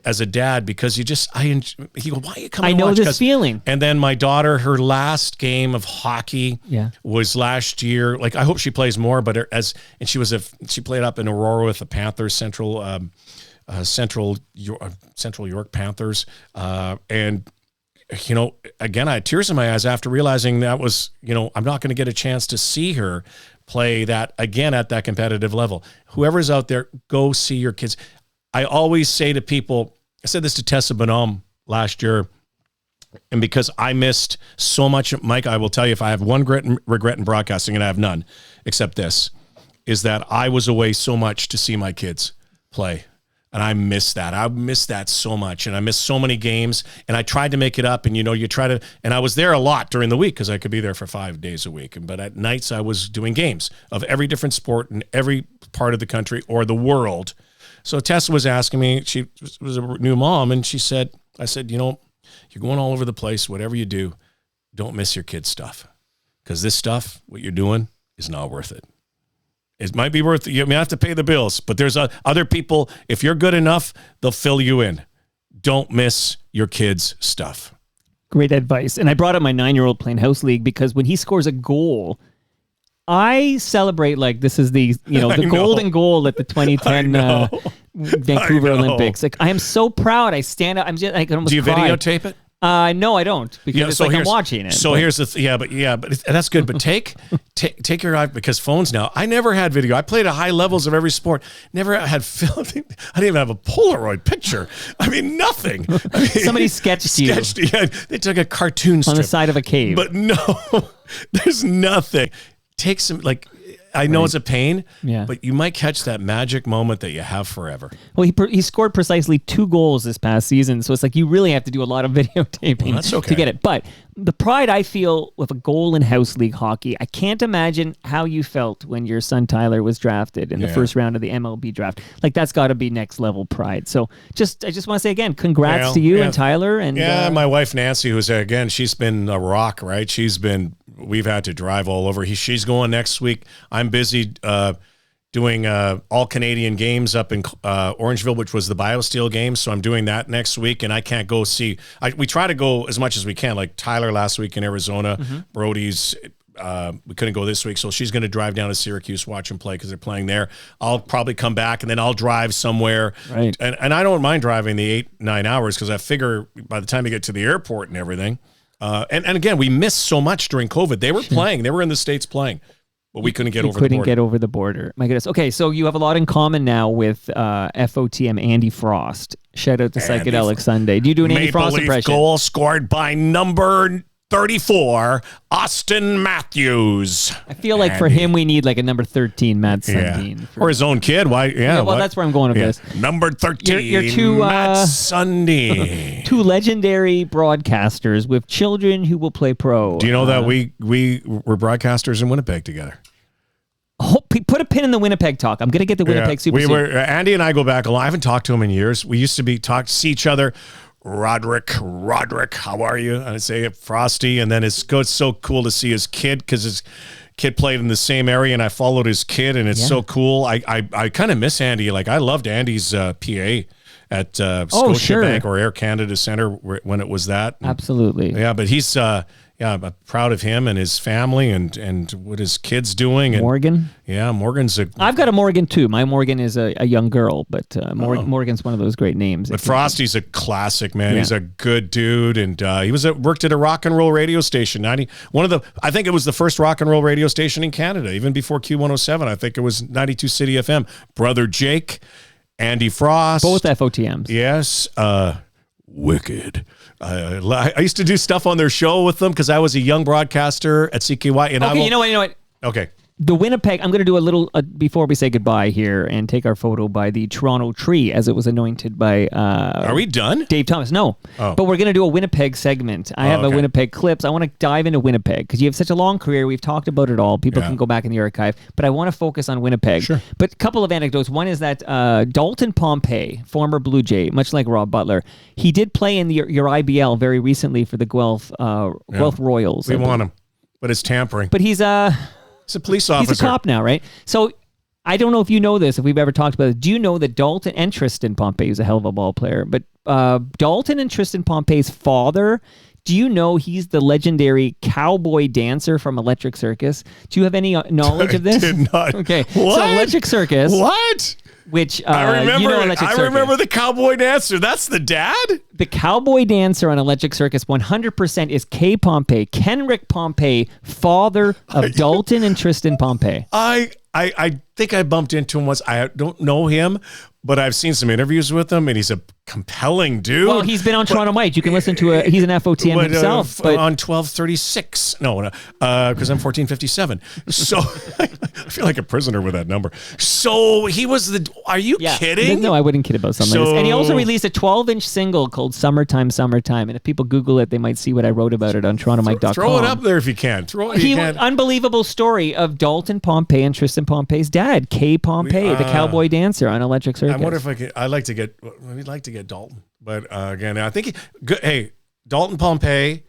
as a dad, because he go, why are you coming I know watch? this feeling. And then my daughter, her last game of hockey was last year. Like, I hope she plays more, but she played up in Aurora with the Panthers, Central York Panthers. And, again, I had tears in my eyes after realizing that was, I'm not going to get a chance to see her play that again at that competitive level. Whoever's out there, go see your kids. I always say to people, I said this to Tessa Bonhomme last year, and because I missed so much, Mike, I will tell you, if I have one regret in broadcasting, and I have none, except this, is that I was away so much to see my kids play. And I miss that. I miss that so much. And I missed so many games. And I tried to make it up. And, you try to, and I was there a lot during the week because I could be there for 5 days a week. But at nights, I was doing games of every different sport in every part of the country or the world. So Tessa was asking me, she was a new mom, and I said, you're going all over the place. Whatever you do, don't miss your kids' stuff. Because this stuff, what you're doing, is not worth it. It might be worth it. You may have to pay the bills, but there's other people. If you're good enough, they'll fill you in. Don't miss your kids' stuff. Great advice. And I brought up my 9-year-old playing house league because when he scores a goal, I celebrate like this is the golden goal at the 2010 Vancouver Olympics. Like, I am so proud. I stand up. I can almost Do you cry. videotape it? No, I don't, because I'm watching it. So here's the that's good. But take your eye, because phones now. I never had video. I played at high levels of every sport. Never had film. I didn't even have a Polaroid picture. I mean, nothing. Somebody sketched you. Yeah, they took a cartoon strip on the side of a cave. But no, there's nothing. Take some, like, I know it's a pain, but you might catch that magic moment that you have forever. Well, he scored precisely 2 goals this past season, so it's like you really have to do a lot of videotaping to get it. But the pride I feel with a goal in house league hockey, I can't imagine how you felt when your son Tyler was drafted in the first round of the MLB draft. Like, that's got to be next level pride. So I just want to say again, congrats to you and Tyler. And my wife Nancy, who's again, she's been a rock, right? We've had to drive all over. She's going next week. I'm busy doing all Canadian games up in Orangeville, which was the BioSteel game. So I'm doing that next week, and I can't go see. We try to go as much as we can. Like Tyler last week in Arizona, Brody's. We couldn't go this week, so she's going to drive down to Syracuse, watch them play because they're playing there. I'll probably come back, and then I'll drive somewhere. Right. And I don't mind driving the 8-9 hours because I figure by the time you get to the airport and everything. And again, we missed so much during COVID. They were playing. They were in the States playing. but we couldn't get You over the couldn't border. get over the border. My goodness. Okay, so you have a lot in common now with FOTM Andy Frost. Shout out to Psychedelic Sunday. Do you do an Andy Maple Frost Leaf impression? goal scored by number 34, Austin Matthews. I feel like for him, we need like a number 13, Matt Sundin. Or his own kid. Why? Yeah. well, that's where I'm going with this. Number 13, You're two, Matt Sundin. Two legendary broadcasters with children who will play pro. Do you know that we were broadcasters in Winnipeg together? Put a pin in the Winnipeg talk. I'm going to get the Winnipeg Super We soon. were Andy and I go back a lot. I haven't talked to him in years. We used to see each other. Roderick, how are you? And I'd say Frosty, and then it's so cool to see his kid because his kid played in the same area, and I followed his kid, and it's so cool. I kind of miss Andy. Like I loved Andy's PA at Scotiabank or Air Canada Centre when it was that. Absolutely. Yeah, but he's I'm proud of him and his family and what his kid's doing. And, Morgan? Yeah, Morgan's I've got a Morgan too. My Morgan is a young girl, but Morgan's one of those great names. But Frosty's a classic, man. Yeah. He's a good dude, and he worked at a rock and roll radio station. I think it was the first rock and roll radio station in Canada, even before Q107. I think it was 92 City FM. Brother Jake, Andy Frost, both FOTMs. Yes, wicked. I used to do stuff on their show with them because I was a young broadcaster at CKY. And You know what? Okay. The Winnipeg, I'm going to do a little, before we say goodbye here and take our photo by the Toronto tree as it was anointed by... Are we done? Dave Thomas. No. Oh. But we're going to do a Winnipeg segment. I have a Winnipeg clips. I want to dive into Winnipeg because you have such a long career. We've talked about it all. People can go back in the archive. But I want to focus on Winnipeg. Sure. But a couple of anecdotes. One is that Dalton Pompey, former Blue Jay, much like Rob Butler, he did play in your IBL very recently for the Guelph Royals. We want him, but it's tampering. But he's a police officer. He's a cop now, right? So I don't know if you know this, if we've ever talked about it. Do you know that Dalton and Tristan Pompey is a hell of a ball player? But Dalton and Tristan Pompey's father, do you know he's the legendary cowboy dancer from Electric Circus? Do you have any knowledge of this? I did not. Okay. What? So Electric Circus. What? Which I remember. you know Electric Circus. I remember the cowboy dancer. That's the dad. The cowboy dancer on Electric Circus 100% is Kay Pompey, Kenrick Pompey, father of Dalton and Tristan Pompey. I think I bumped into him once. I don't know him, but I've seen some interviews with him, and he's a compelling dude. Well, he's been on Toronto Mike. You can listen to he's an FOTM himself. But on 1236. No, because I'm 1457. So I feel like a prisoner with that number. So he was are you kidding? No, I wouldn't kid about something like this. And he also released a 12-inch single called Summertime, Summertime. And if people Google it, they might see what I wrote about it on TorontoMike.com. Throw it up there if you can. Unbelievable story of Dalton Pompey and Tristan Pompey's dad, Kay Pompey, the cowboy dancer on Electric Circus. I wonder if I'd like to get Dalton, but again, I think Dalton Pompey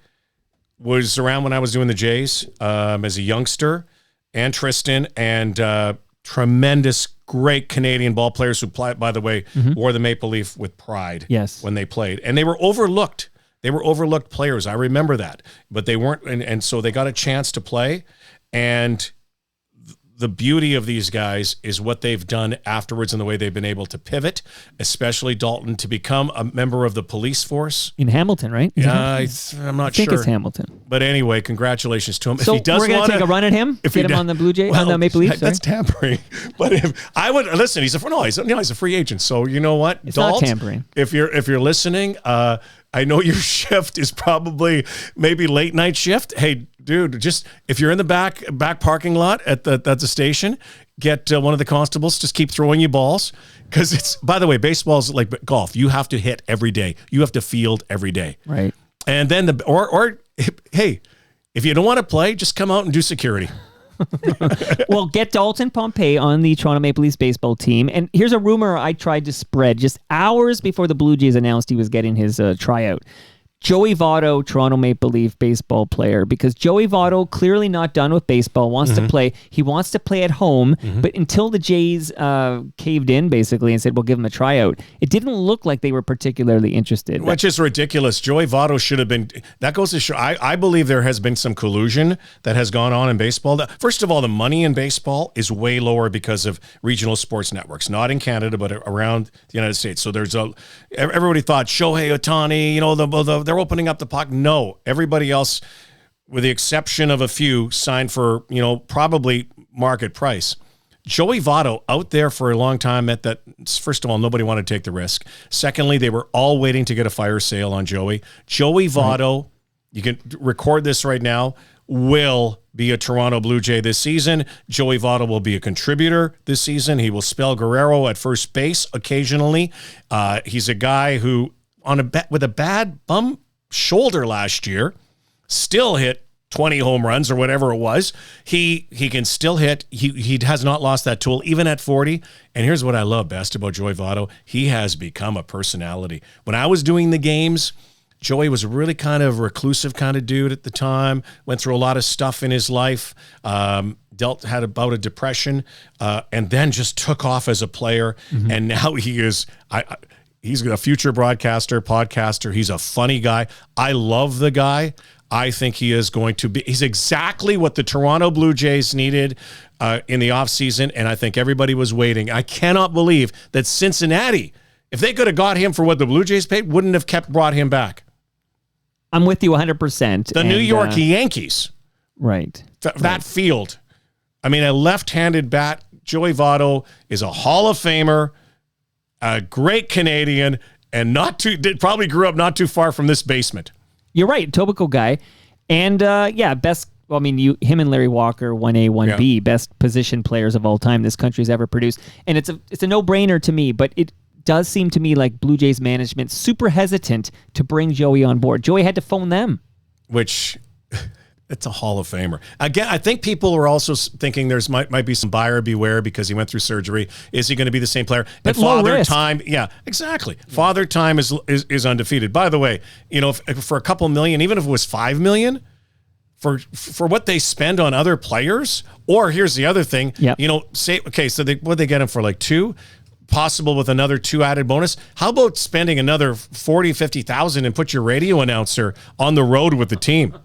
was around when I was doing the Jays as a youngster, and Tristan, and tremendous, great Canadian ball players who, by the way, wore the maple leaf with pride. Yes, when they played, and they were overlooked. They were overlooked players. I remember that, but they weren't, and so they got a chance to play, and the beauty of these guys is what they've done afterwards and the way they've been able to pivot, especially Dalton, to become a member of the police force. In Hamilton, right? I'm not sure. I think it's Hamilton. But anyway, congratulations to him. So if he does we're going to take a run at him? Get him on the Blue Jay, on the Maple Leafs? That's tampering. But if I would listen, he's a free agent. So you know what? It's not tampering. If you're listening, I know your shift is probably maybe late night shift. Hey, dude, just if you're in the back parking lot at the station, get one of the constables. Just keep throwing you balls because it's. By the way, baseball is like golf. You have to hit every day. You have to field every day. Right. And then hey, if you don't want to play, just come out and do security. Well, get Dalton Pompey on the Toronto Maple Leafs baseball team. And here's a rumor I tried to spread just hours before the Blue Jays announced he was getting his tryout. Joey Votto, Toronto Maple Leaf baseball player, because Joey Votto, clearly not done with baseball, wants to play. He wants to play at home, but until the Jays caved in, basically, and said, we'll give him a tryout, it didn't look like they were particularly interested. Which is ridiculous. Joey Votto should have been... That goes to show... I believe there has been some collusion that has gone on in baseball. First of all, the money in baseball is way lower because of regional sports networks. Not in Canada, but around the United States. So there's everybody thought Shohei Ohtani, they're opening up the pocket. No, everybody else, with the exception of a few, signed for, probably market price. Joey Votto out there for a long time at that. First of all, nobody wanted to take the risk. Secondly, they were all waiting to get a fire sale on Joey. Joey Votto, you can record this right now, will be a Toronto Blue Jay this season. Joey Votto will be a contributor this season. He will spell Guerrero at first base occasionally. He's a guy who, with a bad bum shoulder last year, still hit 20 home runs or whatever it was. He can still hit. He has not lost that tool even at 40. And here's what I love best about Joey Votto. He has become a personality. When I was doing the games, Joey was a really kind of reclusive kind of dude at the time, went through a lot of stuff in his life, had about a depression, and then just took off as a player. And now he is, he's a future broadcaster, podcaster. He's a funny guy. I love the guy. I think he is going to be, he's exactly what the Toronto Blue Jays needed in the offseason, and I think everybody was waiting. I cannot believe that Cincinnati, if they could have got him for what the Blue Jays paid, wouldn't have brought him back. I'm with you 100%. The New York Yankees. Right. That field. I mean, a left-handed bat, Joey Votto is a Hall of Famer, a great Canadian, and probably grew up not too far from this basement. You're right, Etobicoke guy. And best, well, I mean, him and Larry Walker, 1A, 1B, best position players of all time this country's ever produced. And it's a no-brainer to me, but it does seem to me like Blue Jays management super hesitant to bring Joey on board. Joey had to phone them. Which, it's a Hall of Famer. Again, I think people are also thinking there's might be some buyer beware because he went through surgery. Is he going to be the same player? But and Father risk. Time, yeah, exactly. Father Time is undefeated. By the way, for a couple million, even if it was $5 million, for what they spend on other players, or here's the other thing, so they get him for like 2, possible with another 2 added bonus. How about spending another $40,000-$50,000 and put your radio announcer on the road with the team?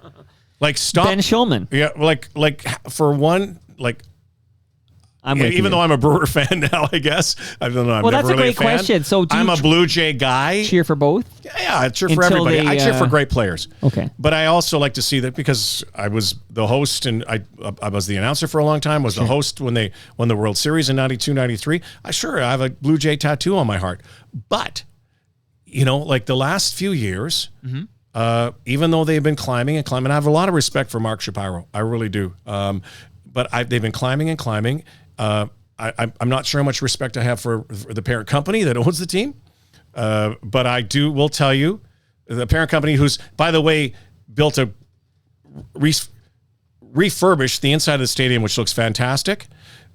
Like stop Ben Schulman. Yeah, like for one, like even though I'm a Brewer fan now, I guess. I don't know. I'm well, never that's really a great question. So I'm a Blue Jay guy. Cheer for both? Yeah, I cheer for everybody. I cheer for great players. Okay. But I also like to see that because I was the host and I was the announcer for a long time, was the host when they won the World Series in 92, 93. I have a Blue Jay tattoo on my heart. But, like the last few years, even though they've been climbing, I have a lot of respect for Mark Shapiro. I really do. But they've been climbing. I'm not sure how much respect I have for the parent company that owns the team. But will tell you, the parent company who's, by the way, built refurbished the inside of the stadium, which looks fantastic,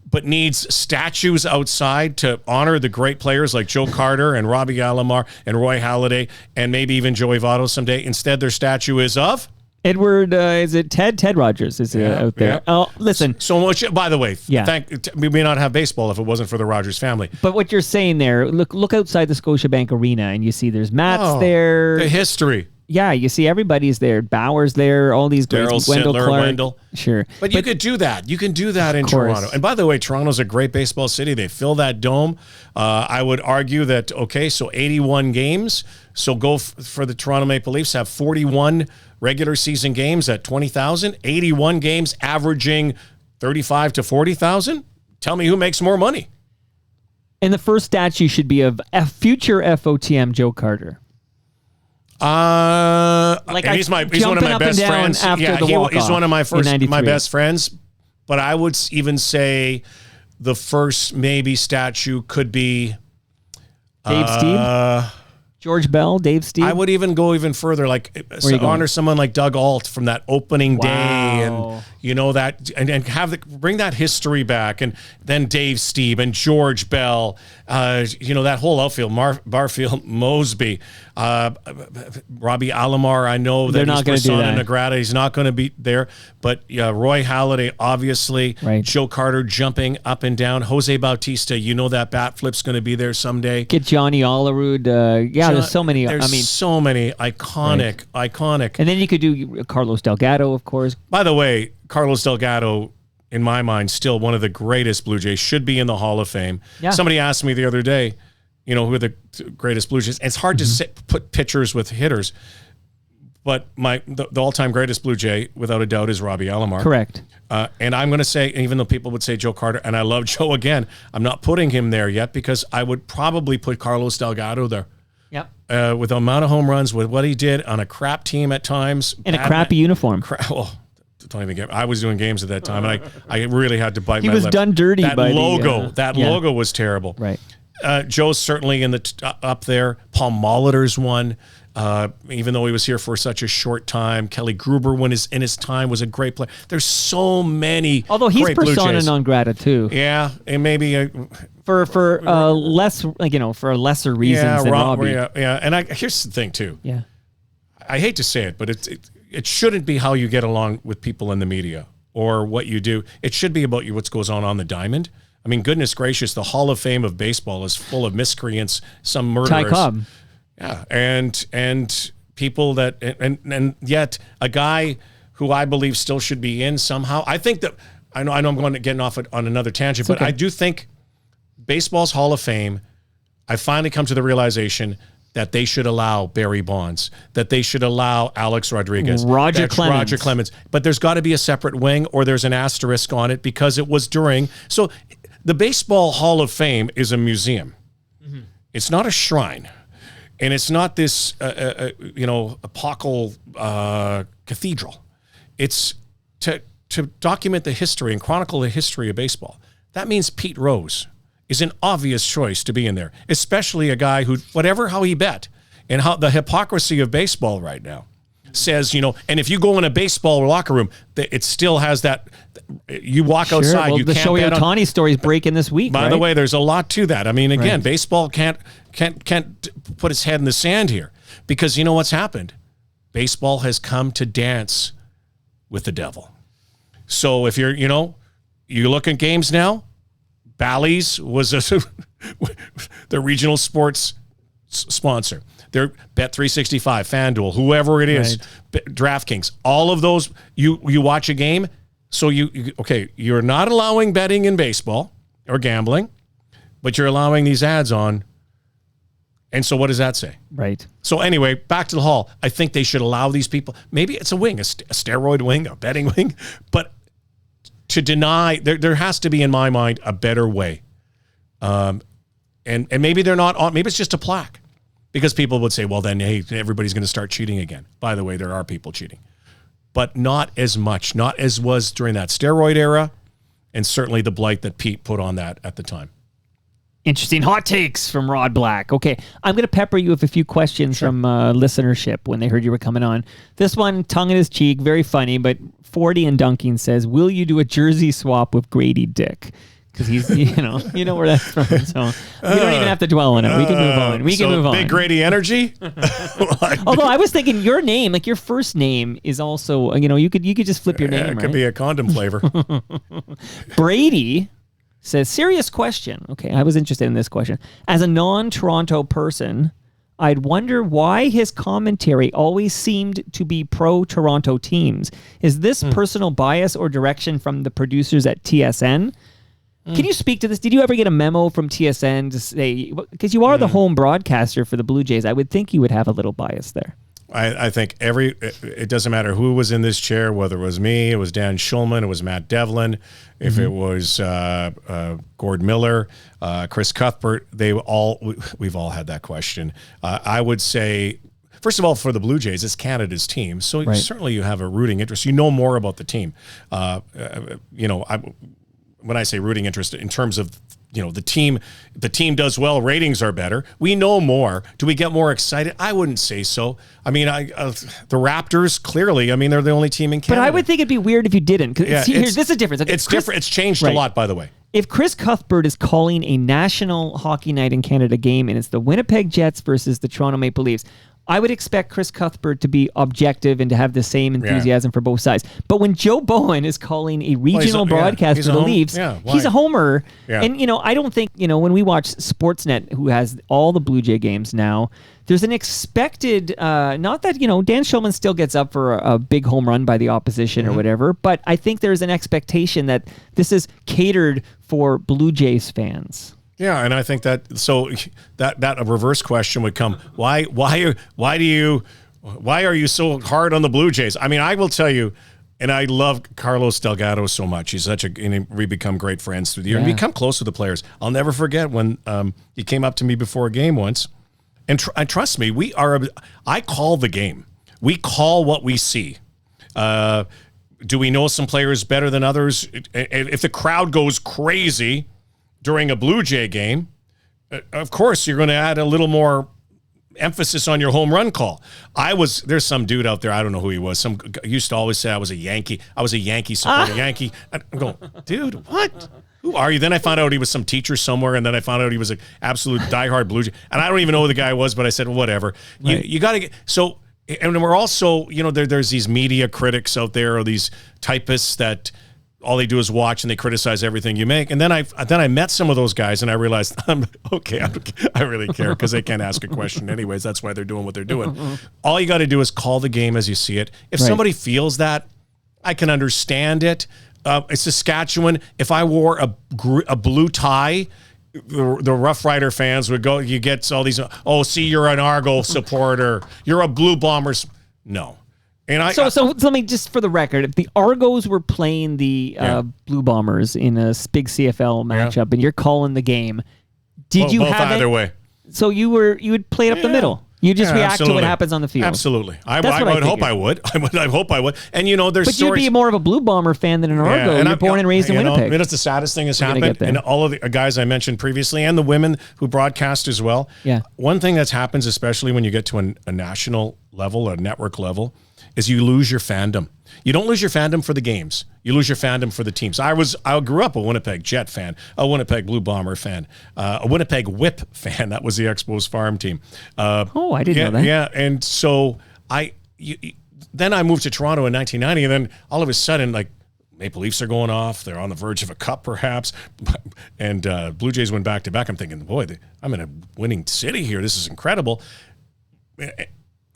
but needs statues outside to honor the great players like Joe Carter and Robbie Alomar and Roy Halladay and maybe even Joey Votto someday. Instead, their statue is of Edward. Is it Ted Rogers? Is out there? Yeah. Oh, listen. So much. By the way, we may not have baseball if it wasn't for the Rogers family. But what you're saying there, look outside the Scotiabank Arena, and you see there's Matt's there. The history. Yeah, you see everybody's there. Bauer's there. All these guys. Daryl Wendell Sittler, Clark. Wendell. Sure. But you could do that. You can do that in Toronto. And by the way, Toronto's a great baseball city. They fill that dome. I would argue that, so 81 games. So go for the Toronto Maple Leafs, have 41 regular season games at 20,000. 81 games averaging 35 to 40,000. Tell me who makes more money. And the first statue should be of future FOTM Joe Carter. He's one of my best friends. He's one of my best friends. But I would even say the first maybe statue could be Dave Stieb, George Bell, Dave Stieb. I would even go even further, honor someone like Doug Ault from that opening day, and that, and bring that history back, and then Dave Stieb and George Bell, that whole outfield, Barfield, Mosby, Robbie Alomar. I know that he's persona non grata. He's not going to be there, but Roy Halladay, obviously, right. Joe Carter jumping up and down, Jose Bautista. That bat flip's going to be there someday. Get Johnny Olerud. There's so many. So many iconic. And then you could do Carlos Delgado, of course. By the way, Carlos Delgado, in my mind, still one of the greatest Blue Jays, should be in the Hall of Fame. Yeah. Somebody asked me the other day, who are the greatest Blue Jays. And it's hard to put pitchers with hitters. But the all-time greatest Blue Jay, without a doubt, is Robbie Alomar. Correct. And I'm going to say, even though people would say Joe Carter, and I love Joe again, I'm not putting him there yet because I would probably put Carlos Delgado there. Yep. With the amount of home runs, with what he did on a crap team at times. In a crappy uniform. Don't even get. I was doing games at that time, and I really had to bite my lip. He was done dirty that by logo. That logo was terrible. Right. Joe's certainly in the up there. Paul Molitor's one. Even though he was here for such a short time, Kelly Gruber, when in his time, was a great player. There's so many. Although he's great Blue persona Jays. non grata too. Yeah, and maybe for less, for lesser reasons than Robbie. Yeah. And here's the thing too. Yeah. I hate to say it, but it shouldn't be how you get along with people in the media or what you do. It should be about what goes on the diamond. I mean, goodness gracious, the Hall of Fame of baseball is full of miscreants, some murderers. Ty Cobb. Yeah, and people that and yet a guy who I believe still should be in somehow. I think that I know I'm going to get off on another tangent, but I do think baseball's Hall of Fame. I finally come to the realization that they should allow Barry Bonds, that they should allow Alex Rodriguez, Roger Clemens. But there's got to be a separate wing, or there's an asterisk on it because it was during. So the Baseball Hall of Fame is a museum. Mm-hmm. It's not a shrine. And it's not this, apocal cathedral. It's to document the history and chronicle the history of baseball. That means Pete Rose is an obvious choice to be in there, especially a guy who, how he bet, and how the hypocrisy of baseball right now says, and if you go in a baseball locker room, it still has that. You walk outside, well, you the can't Shohei bet Ohtani story is breaking this week. By the way, there's a lot to that. I mean, again, baseball can't put its head in the sand here because you know what's happened. Baseball has come to dance with the devil. So if you're, you look at games now. Bally's was the regional sports sponsor. They're Bet365, FanDuel, whoever it is, DraftKings. All of those. You watch a game. So you're not allowing betting in baseball or gambling, but you're allowing these ads on. And so what does that say? Right. So anyway, back to the Hall. I think they should allow these people. Maybe it's a wing, a steroid wing, a betting wing, but to deny, there has to be, in my mind, a better way. And maybe they're not on. Maybe it's just a plaque, because people would say, well, then hey, everybody's going to start cheating again. By the way, there are people cheating. But not as much, not as was during that steroid era, and certainly the blight that Pete put on that at the time. Interesting hot takes from Rod Black. Okay, I'm going to pepper you with a few questions from listenership when they heard you were coming on. This one, tongue in his cheek, very funny, but 40 and Dunking says, will you do a jersey swap with Grady Dick? Because he's, you know where that's from. So we don't even have to dwell on it. We can move on. We can move on. Big Grady energy. Although I was thinking your name, like your first name, is also, you could just flip your name. It could be a condom flavor. Brady says, serious question. Okay, I was interested in this question. As a non-Toronto person, I'd wonder why his commentary always seemed to be pro-Toronto teams. Is this personal bias or direction from the producers at TSN? Can you speak to this? Did you ever get a memo from TSN to say, because you are the home broadcaster for the Blue Jays, I would think you would have a little bias there. I think it doesn't matter who was in this chair, whether it was me, it was Dan Schulman, it was Matt Devlin, if it was Gord Miller, Chris Cuthbert, we've all had that question. I would say, first of all, for the Blue Jays, it's Canada's team, so certainly you have a rooting interest. You know more about the team. When I say rooting interest, in terms of the team does well, ratings are better. We know more. Do we get more excited? I wouldn't say so. I mean, the Raptors, clearly, they're the only team in Canada. But I would think it'd be weird if you didn't. This is a difference. It's different. It's changed a lot, by the way. If Chris Cuthbert is calling a National Hockey Night in Canada game and it's the Winnipeg Jets versus the Toronto Maple Leafs, I would expect Chris Cuthbert to be objective and to have the same enthusiasm for both sides. But when Joe Bowen is calling a regional broadcast for the Leafs, he's a homer. Yeah. And, I don't think, when we watch Sportsnet, who has all the Blue Jay games now, there's an expected, not that, Dan Schulman still gets up for a big home run by the opposition or whatever, but I think there's an expectation that this is catered for Blue Jays fans. Yeah, and I think that a reverse question would come. Why do you Why are you so hard on the Blue Jays? I mean, I will tell you, and I love Carlos Delgado so much. He's and we become great friends through the year. And become close with the players. I'll never forget when he came up to me before a game once. And trust me, I call the game. We call what we see. Do we know some players better than others? If the crowd goes crazy during a Blue Jay game, of course, you're going to add a little more emphasis on your home run call. There's some dude out there, I don't know who he was. Some used to always say I was a Yankee. I was a Yankee supporter. Yankee. I'm going, dude, what? Who are you? Then I found out he was some teacher somewhere, and then I found out he was an absolute diehard Blue Jay. And I don't even know who the guy was, but I said, well, whatever. Right. You got to get so. And we're also, there's these media critics out there, or these typists that all they do is watch and they criticize everything you make. And then I met some of those guys and I realized, I really care because they can't ask a question anyways. That's why they're doing what they're doing. All you got to do is call the game as you see it. If somebody feels that, I can understand it. It's Saskatchewan. If I wore a blue tie, the Rough Rider fans would go, you get all these, you're an Argo supporter. You're a Blue Bombers. No. And so let me just, for the record, if the Argos were playing the Blue Bombers in a big CFL matchup and you're calling the game, did you have either way? So you would play it up the middle. You just react to what happens on the field. Absolutely. I would hope I would. I hope I would. And there's but you'd be more of a Blue Bomber fan than an Argo. You're born and raised in Winnipeg. It's the saddest thing has happened. And all of the guys I mentioned previously, and the women who broadcast as well. Yeah. One thing that happens, especially when you get to a national level, a network level, is you lose your fandom. You don't lose your fandom for the games. You lose your fandom for the teams. I grew up a Winnipeg Jet fan, a Winnipeg Blue Bomber fan, a Winnipeg Whip fan. That was the Expos farm team. I didn't know that. Yeah, and so then I moved to Toronto in 1990, and then all of a sudden, like, Maple Leafs are going off. They're on the verge of a cup, perhaps. And Blue Jays went back-to-back. I'm thinking, boy, I'm in a winning city here. This is incredible.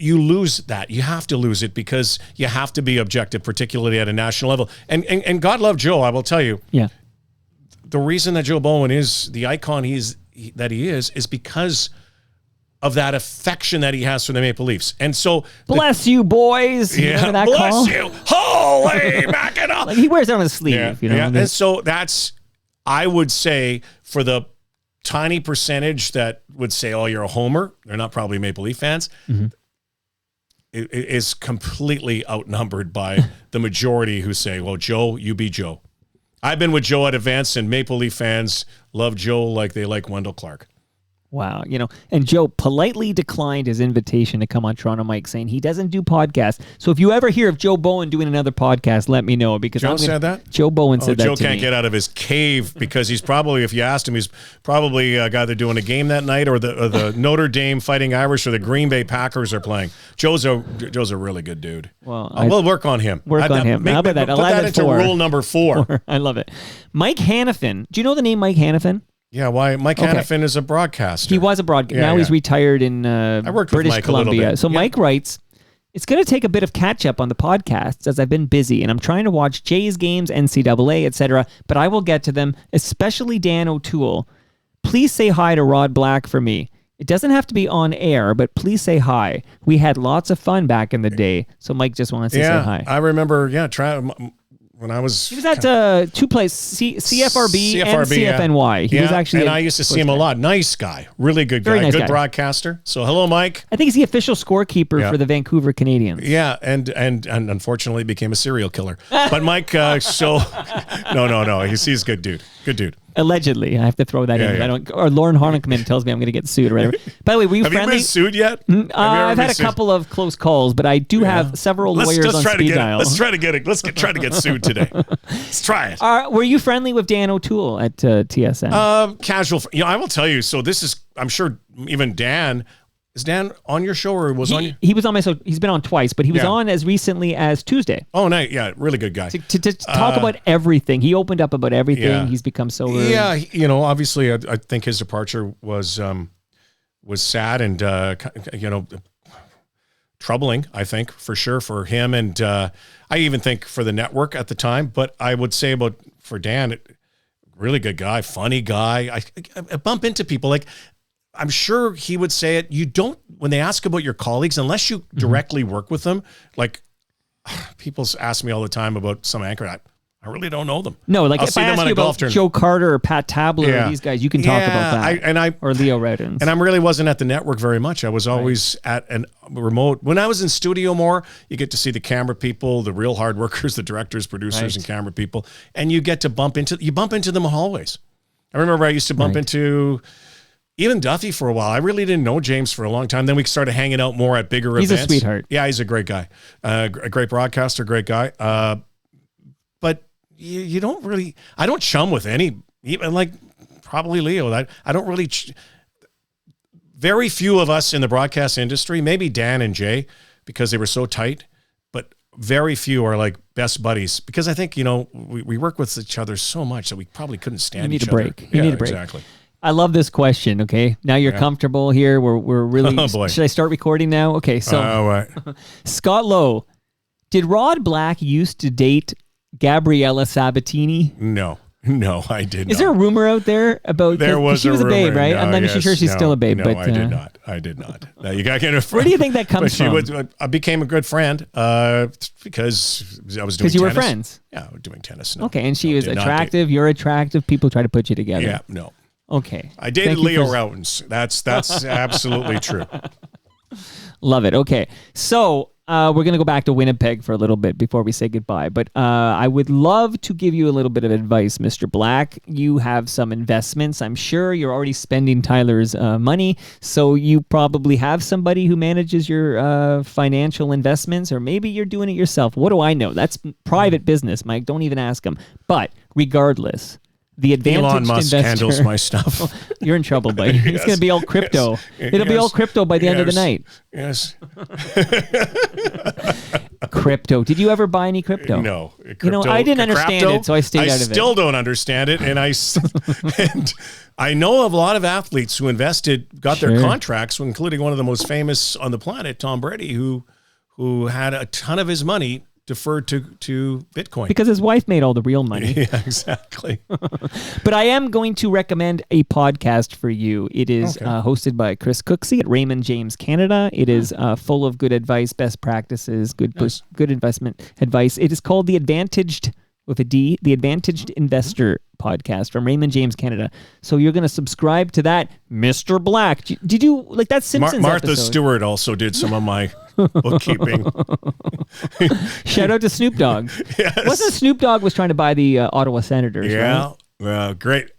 You lose that. You have to lose it because you have to be objective, particularly at a national level. And God love Joe, I will tell you. Yeah. The reason that Joe Bowen is the icon he is because of that affection that he has for the Maple Leafs. And so bless you, boys. Yeah, that bless call? you. Holy mackerel. Like, he wears it on his sleeve. Yeah. And so that's, I would say, for the tiny percentage that would say, oh, you're a homer. They're not probably Maple Leaf fans. Mm-hmm. It is completely outnumbered by the majority who say, well, Joe, you be Joe. I've been with Joe at events, and Maple Leaf fans love Joe like they like Wendell Clark. Wow. And Joe politely declined his invitation to come on Toronto Mike, saying he doesn't do podcasts. So if you ever hear of Joe Bowen doing another podcast, let me know. Because Joe said that? Joe Bowen said that Joe to can't me. get out of his cave because he's probably, if you asked him, he's probably either doing a game that night or the Notre Dame Fighting Irish or the Green Bay Packers are playing. Joe's a really good dude. Well, we'll work on him. How about that? Put that into rule number 4. I love it. Mike Hanifin. Do you know the name Mike Hanifin? Yeah, why? Mike Hanifin is a broadcaster. He was a broadcaster. Now he's retired in British Columbia. So Mike writes, it's going to take a bit of catch up on the podcasts as I've been busy and I'm trying to watch Jays games, NCAA, etc. But I will get to them, especially Dan O'Toole. Please say hi to Rod Black for me. It doesn't have to be on air, but please say hi. We had lots of fun back in the day. So Mike just wants to say hi. I remember, when I was... He was at two places, CFRB and CFNY. He was actually... And I used to see him a lot. Nice guy. Really good guy. Nice good guy. Broadcaster. So hello, Mike. I think he's the official scorekeeper for the Vancouver Canadians. Yeah, and unfortunately became a serial killer. But Mike, no. He's a good dude. Good dude. Allegedly, I have to throw that in. Yeah. I don't. Or Lauren Harnickman tells me I'm going to get sued or whatever. By the way, were you friendly? Have you been sued yet? I've had a couple of close calls, but I do have several lawyers on speed dial. Let's try to get sued today. Let's try it. Were you friendly with Dan O'Toole at TSN? Casual. I will tell you. So this is, I'm sure, even Dan. Is Dan on your show or was on you? He was on my show. He's been on twice, but he was on as recently as Tuesday. Oh, nice. Yeah, really good guy. To talk about everything. He opened up about everything. Yeah. He's become so... Yeah, obviously, I think his departure was sad and, troubling, I think, for sure, for him. And I even think for the network at the time. But I would say for Dan, really good guy, funny guy. I bump into people like... I'm sure he would say it. You don't, when they ask about your colleagues, unless you directly work with them, like people ask me all the time about some anchor. I really don't know them. No, like I'll if see I them ask on you a golf about tournament. Joe Carter or Pat Tabler or these guys, you can talk about that. Or Leo Redens. And I really wasn't at the network very much. I was always at a remote. When I was in studio more, you get to see the camera people, the real hard workers, the directors, producers, and camera people, and you get to bump into them hallways. I remember I used to bump into even Duffy for a while. I really didn't know James for a long time. Then we started hanging out more at bigger events. He's a sweetheart. Yeah, he's a great guy. A great broadcaster, great guy. But you don't really, I don't chum with any, even like probably Leo. I don't really, very few of us in the broadcast industry, maybe Dan and Jay, because they were so tight, but very few are like best buddies because I think, we work with each other so much that we probably couldn't stand each other. You need a break. Exactly. I love this question. Okay. Now you're comfortable here. We're really, Oh, boy. should I start recording now? Okay. So Right. Scott Lowe, did Rod Black used to date Gabriella Sabatini? No, I did not. Is there a rumor out there about? There was she was a rumor. babe, right? No, I'm not sure she's still a babe, no, but I did not. No, you got to get a friend. Where do you think that comes from? I became a good friend because I was doing. Because you were tennis. friends. Yeah, I was doing tennis. Okay, and she was did not attractive. You're attractive. People try to put you together. Yeah, no. Okay. I dated Thank you Leo for- Routens. That's absolutely true. Love it. Okay. So we're going to go back to Winnipeg for a little bit before we say goodbye. But I would love to give you a little bit of advice, Mr. Black. You have some investments. I'm sure you're already spending Tyler's money. So you probably have somebody who manages your financial investments, or maybe you're doing it yourself. What do I know? That's private business, Mike. Don't even ask him. But regardless, the advantaged Elon Musk investor, handles my stuff. You're in trouble, buddy. It's going to be all crypto. Yes. It'll be all crypto by the end of the night. Yes. Crypto. Did you ever buy any crypto? No. I didn't understand it, so I stayed out of it. I still don't understand it, and I know of a lot of athletes who got their contracts, including one of the most famous on the planet, Tom Brady, who had a ton of his money deferred to Bitcoin. Because his wife made all the real money. Yeah, exactly. But I am going to recommend a podcast for you. It is hosted by Chris Cooksey at Raymond James Canada. It is full of good advice, best practices, good investment advice. It is called The Advantaged, with a D, The Advantaged Investor Podcast from Raymond James Canada. So you're going to subscribe to that, Mr. Black. Did you like that Simpsons Martha episode? Stewart also did some of my bookkeeping. Shout out to Snoop Dogg. Yes. Wasn't Snoop Dogg was trying to buy the Ottawa Senators? Yeah. Right? Great.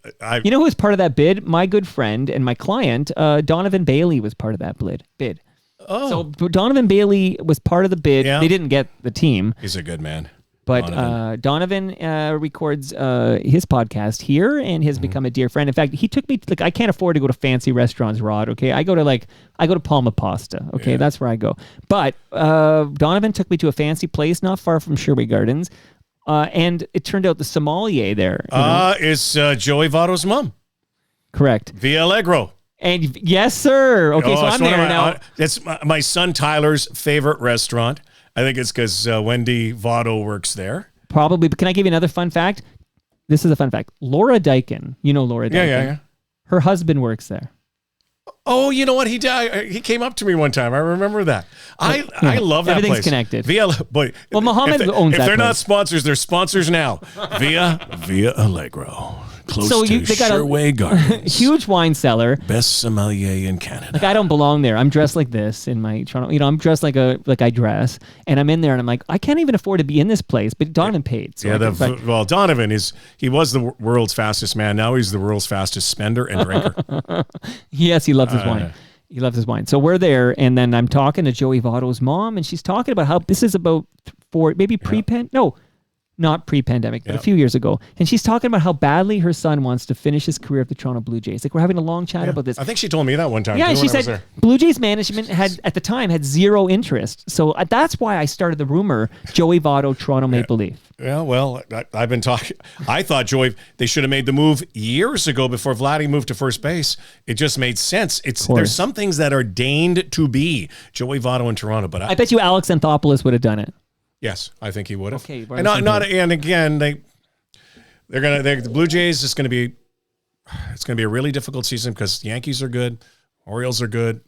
You know who was part of that bid? My good friend and my client, Donovan Bailey, was part of that bid. Oh. So Donovan Bailey was part of the bid. Yeah. They didn't get the team. He's a good man. But Donovan records his podcast here and has become a dear friend. In fact, he took me I can't afford to go to fancy restaurants, Rod. Okay, I go to Palma Pasta. Okay, that's where I go. But Donovan took me to a fancy place not far from Sherway Gardens, and it turned out the sommelier there is Joey Votto's mom. Correct. Via Allegro. And yes, sir. Okay, so I'm there now. It's my son Tyler's favorite restaurant. I think it's because Wendy Votto works there. Probably, but can I give you another fun fact? This is a fun fact. Laura Dyken, you know Laura Dyken. Yeah. Her husband works there. Oh, you know what? He came up to me one time. I remember that. I love that Everything's place. connected. Well, Mohammed owns that If they're not place. sponsors, they're sponsors now. Via Allegro. Close to they got Sherway Gardens. Huge wine cellar. Best sommelier in Canada. Like I don't belong there. I'm dressed like this in my Toronto. I'm dressed like I dress, and I'm in there, and I'm like, I can't even afford to be in this place. But Donovan paid. So Donovan he was the world's fastest man. Now he's the world's fastest spender and drinker. Yes, he loves his wine. He loves his wine. So we're there, and then I'm talking to Joey Votto's mom, and she's talking about how this is about not pre-pandemic, but a few years ago. And she's talking about how badly her son wants to finish his career at the Toronto Blue Jays. Like, we're having a long chat about this. I think she told me that one time. Yeah, too, she when I was said there. Blue Jays management at the time had zero interest. So that's why I started the rumor, Joey Votto, Toronto Maple Leaf. Yeah, well, I've been talking. I thought they should have made the move years ago before Vladdy moved to first base. It just made sense. There's some things that are deigned to be Joey Votto in Toronto, but I bet you Alex Anthopoulos would have done it. Yes, I think he would have. Okay, and again, the Blue Jays it's going to be a really difficult season because the Yankees are good, Orioles are good.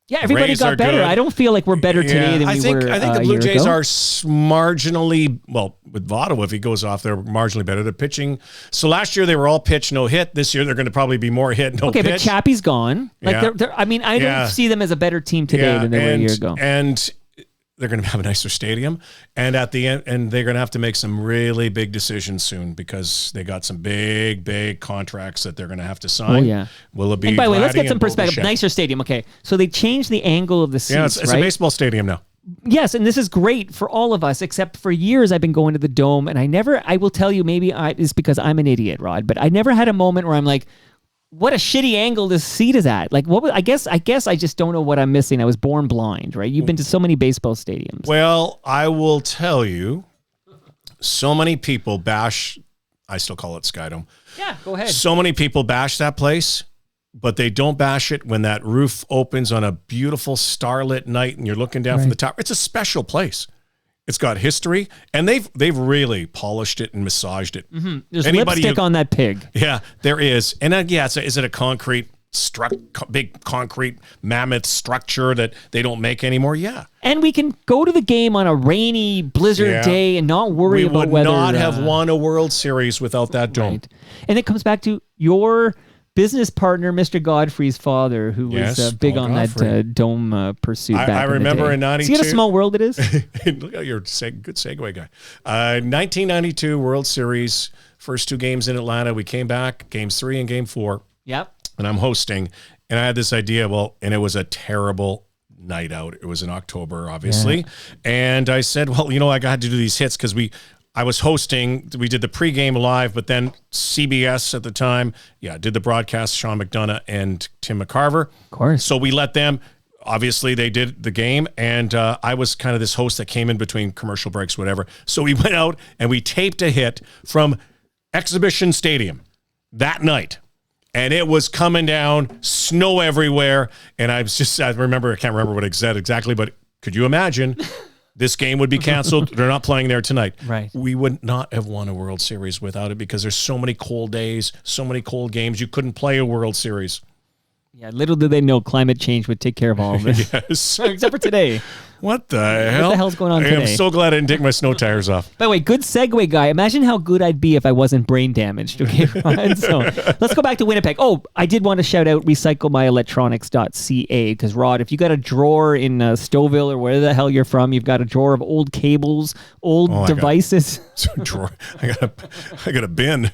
Yeah, everybody Rays got are better. good. I don't feel like we're better today than we were I think the a Blue year Jays ago. are marginally, well, with Votto, if he goes off, they're marginally better. They're pitching. So last year they were all pitch, no hit. This year they're going to probably be more hit, no Okay, pitch. but Chappie's gone. Like, Yeah. I mean, I Yeah. don't see them as a better team today than they were a year ago. And they're going to have a nicer stadium. And at the end, and they're going to have to make some really big decisions soon because they got some big contracts that they're going to have to sign. Oh, yeah. Will it be? And by the way, let's Vladdy get some and perspective. Bobichet? Nicer stadium. Okay, so they changed the angle of the seats, Yeah, it's right? a baseball stadium now. Yes, and this is great for all of us, except for years I've been going to the Dome, and I will tell you, maybe it's because I'm an idiot, Rod, but I never had a moment where I'm like, what a shitty angle this seat is at. Like, I guess I just don't know what I'm missing. I was born blind, right? You've been to so many baseball stadiums. Well, I will tell you, so many people bash, I still call it Skydome. Yeah, go ahead. So many people bash that place, but they don't bash it when that roof opens on a beautiful starlit night and you're looking down from the top. It's a special place. It's got history, and they've really polished it and massaged it. Mm-hmm. There's lipstick on that pig. Yeah, there is. And is it a concrete big concrete mammoth structure that they don't make anymore? Yeah. And we can go to the game on a rainy blizzard day and not worry we about would whether not have won a World Series without that dome. Right. And it comes back to your business partner, Mr. Godfrey's father, who was big Paul on Godfrey. that dome pursuit back I in the remember day. in 92. See what a small world it is? Look at your good segue guy. 1992 World Series, first two games in Atlanta. We came back, games 3 and game 4. Yep. And I'm hosting. And I had this idea, and it was a terrible night out. It was in October, obviously. Yeah. And I said, well, I got to do these hits because I was hosting. We did the pregame live, but then CBS at the time, did the broadcast, Sean McDonough and Tim McCarver. Of course. So we let them, obviously they did the game, and I was kind of this host that came in between commercial breaks, whatever. So we went out and we taped a hit from Exhibition Stadium that night. And it was coming down, snow everywhere. And I can't remember what it said exactly, but could you imagine this game would be canceled? They're not playing there tonight. Right. We would not have won a World Series without it because there's so many cold days, so many cold games. You couldn't play a World Series. Yeah, little did they know climate change would take care of all of this. Yes. Except for today. What the hell? What the hell's going on today? I'm so glad I didn't take my snow tires off. By the way, good segue, guy. Imagine how good I'd be if I wasn't brain damaged. Okay, Ryan? So let's go back to Winnipeg. Oh, I did want to shout out recyclemyelectronics.ca because, Rod, if you got a drawer in Stouffville or where the hell you're from, you've got a drawer of old cables, old devices. Drawer. I got a bin.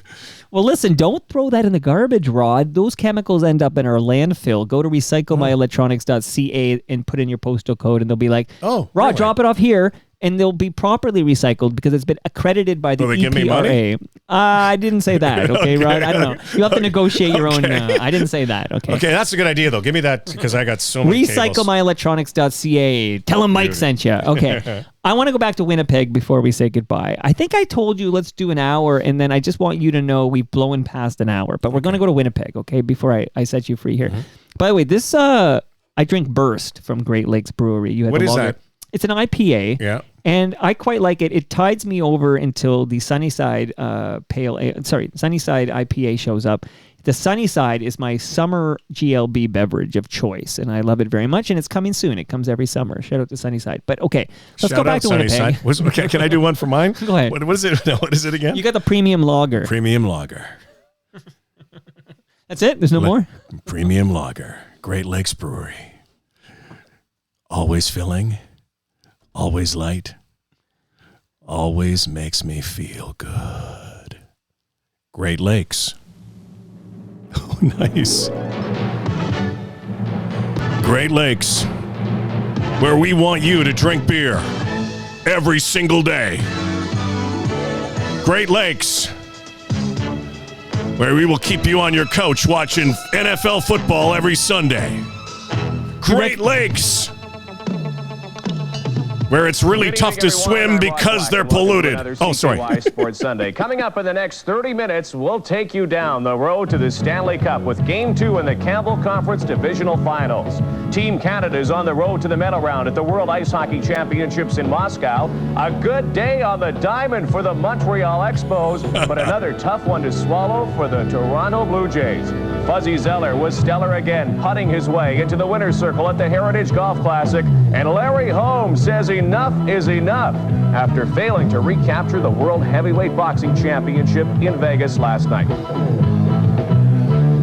Well, listen, don't throw that in the garbage, Rod. Those chemicals end up in our landfill. Go to recyclemyelectronics.ca and put in your postal code, and they'll be like, oh, Rod, really? drop it off here, and they'll be properly recycled because it's been accredited by the Will they EPRA. give me money? I didn't say that, okay, Rod? I don't know. You have to negotiate your own. Okay. I didn't say that, okay? Okay, that's a good idea, though. Give me that because I got so many cables. Recyclemyelectronics.ca. Tell them Mike sent you. Okay. I want to go back to Winnipeg before we say goodbye. I think I told you let's do an hour, and then I just want you to know we've blown past an hour. But we're going to go to Winnipeg, okay, before I set you free here. Mm-hmm. By the way, this I drink Burst from Great Lakes Brewery. You had what the is lager. that? It's an IPA. Yeah. And I quite like it. It tides me over until the Sunnyside Sunnyside IPA shows up. The Sunnyside is my summer GLB beverage of choice, and I love it very much, and it's coming soon. It comes every summer. Shout out to Sunnyside. But okay, let's go back to Winnipeg. Okay, can I do one for mine? Go ahead. What is it? No, what is it again? You got the premium lager. Premium lager. That's it? There's no more? Premium lager. Great Lakes Brewery. Always filling. Always light. Always makes me feel good. Great Lakes. Oh, nice. Great Lakes, where we want you to drink beer every single day. Great Lakes, where we will keep you on your couch watching NFL football every Sunday. Great Lakes, where it's really tough to swim because they're polluted. Oh, sorry. Sports Sunday. Coming up in the next 30 minutes, we'll take you down the road to the Stanley Cup with Game 2 in the Campbell Conference Divisional Finals. Team Canada is on the road to the medal round at the World Ice Hockey Championships in Moscow. A good day on the diamond for the Montreal Expos, but another tough one to swallow for the Toronto Blue Jays. Fuzzy Zeller was stellar again, putting his way into the winner's circle at the Heritage Golf Classic. And Larry Holmes says enough is enough after failing to recapture the World Heavyweight Boxing Championship in Vegas last night.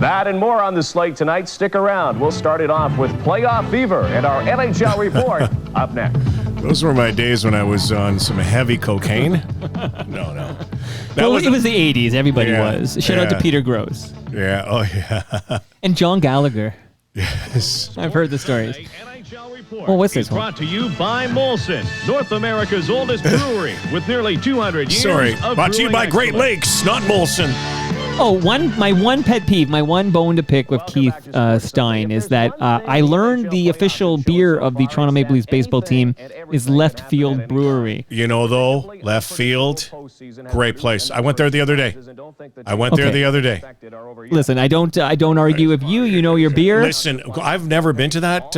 That and more on the slate tonight. Stick around. We'll start it off with Playoff Fever and our NHL report up next. Those were my days when I was on some heavy cocaine. No. It was the 80s. Everybody was. Shout out to Peter Gross. Yeah. Oh, yeah. And John Gallagher. Yes. I've heard the stories. Well, what's this one? Brought to you by Molson, North America's oldest brewery with nearly 200 years Sorry. of Brought to you by brewing Great excellence. Lakes, not Molson. Oh, my one pet peeve, my one bone to pick with Keith Stein is that I learned the official beer of the Toronto Maple Leafs baseball team is Left Field Brewery. You know, though, Left Field, great place. I went there the other day. Listen, I don't argue with you. You know your beer. Listen, I've never been to that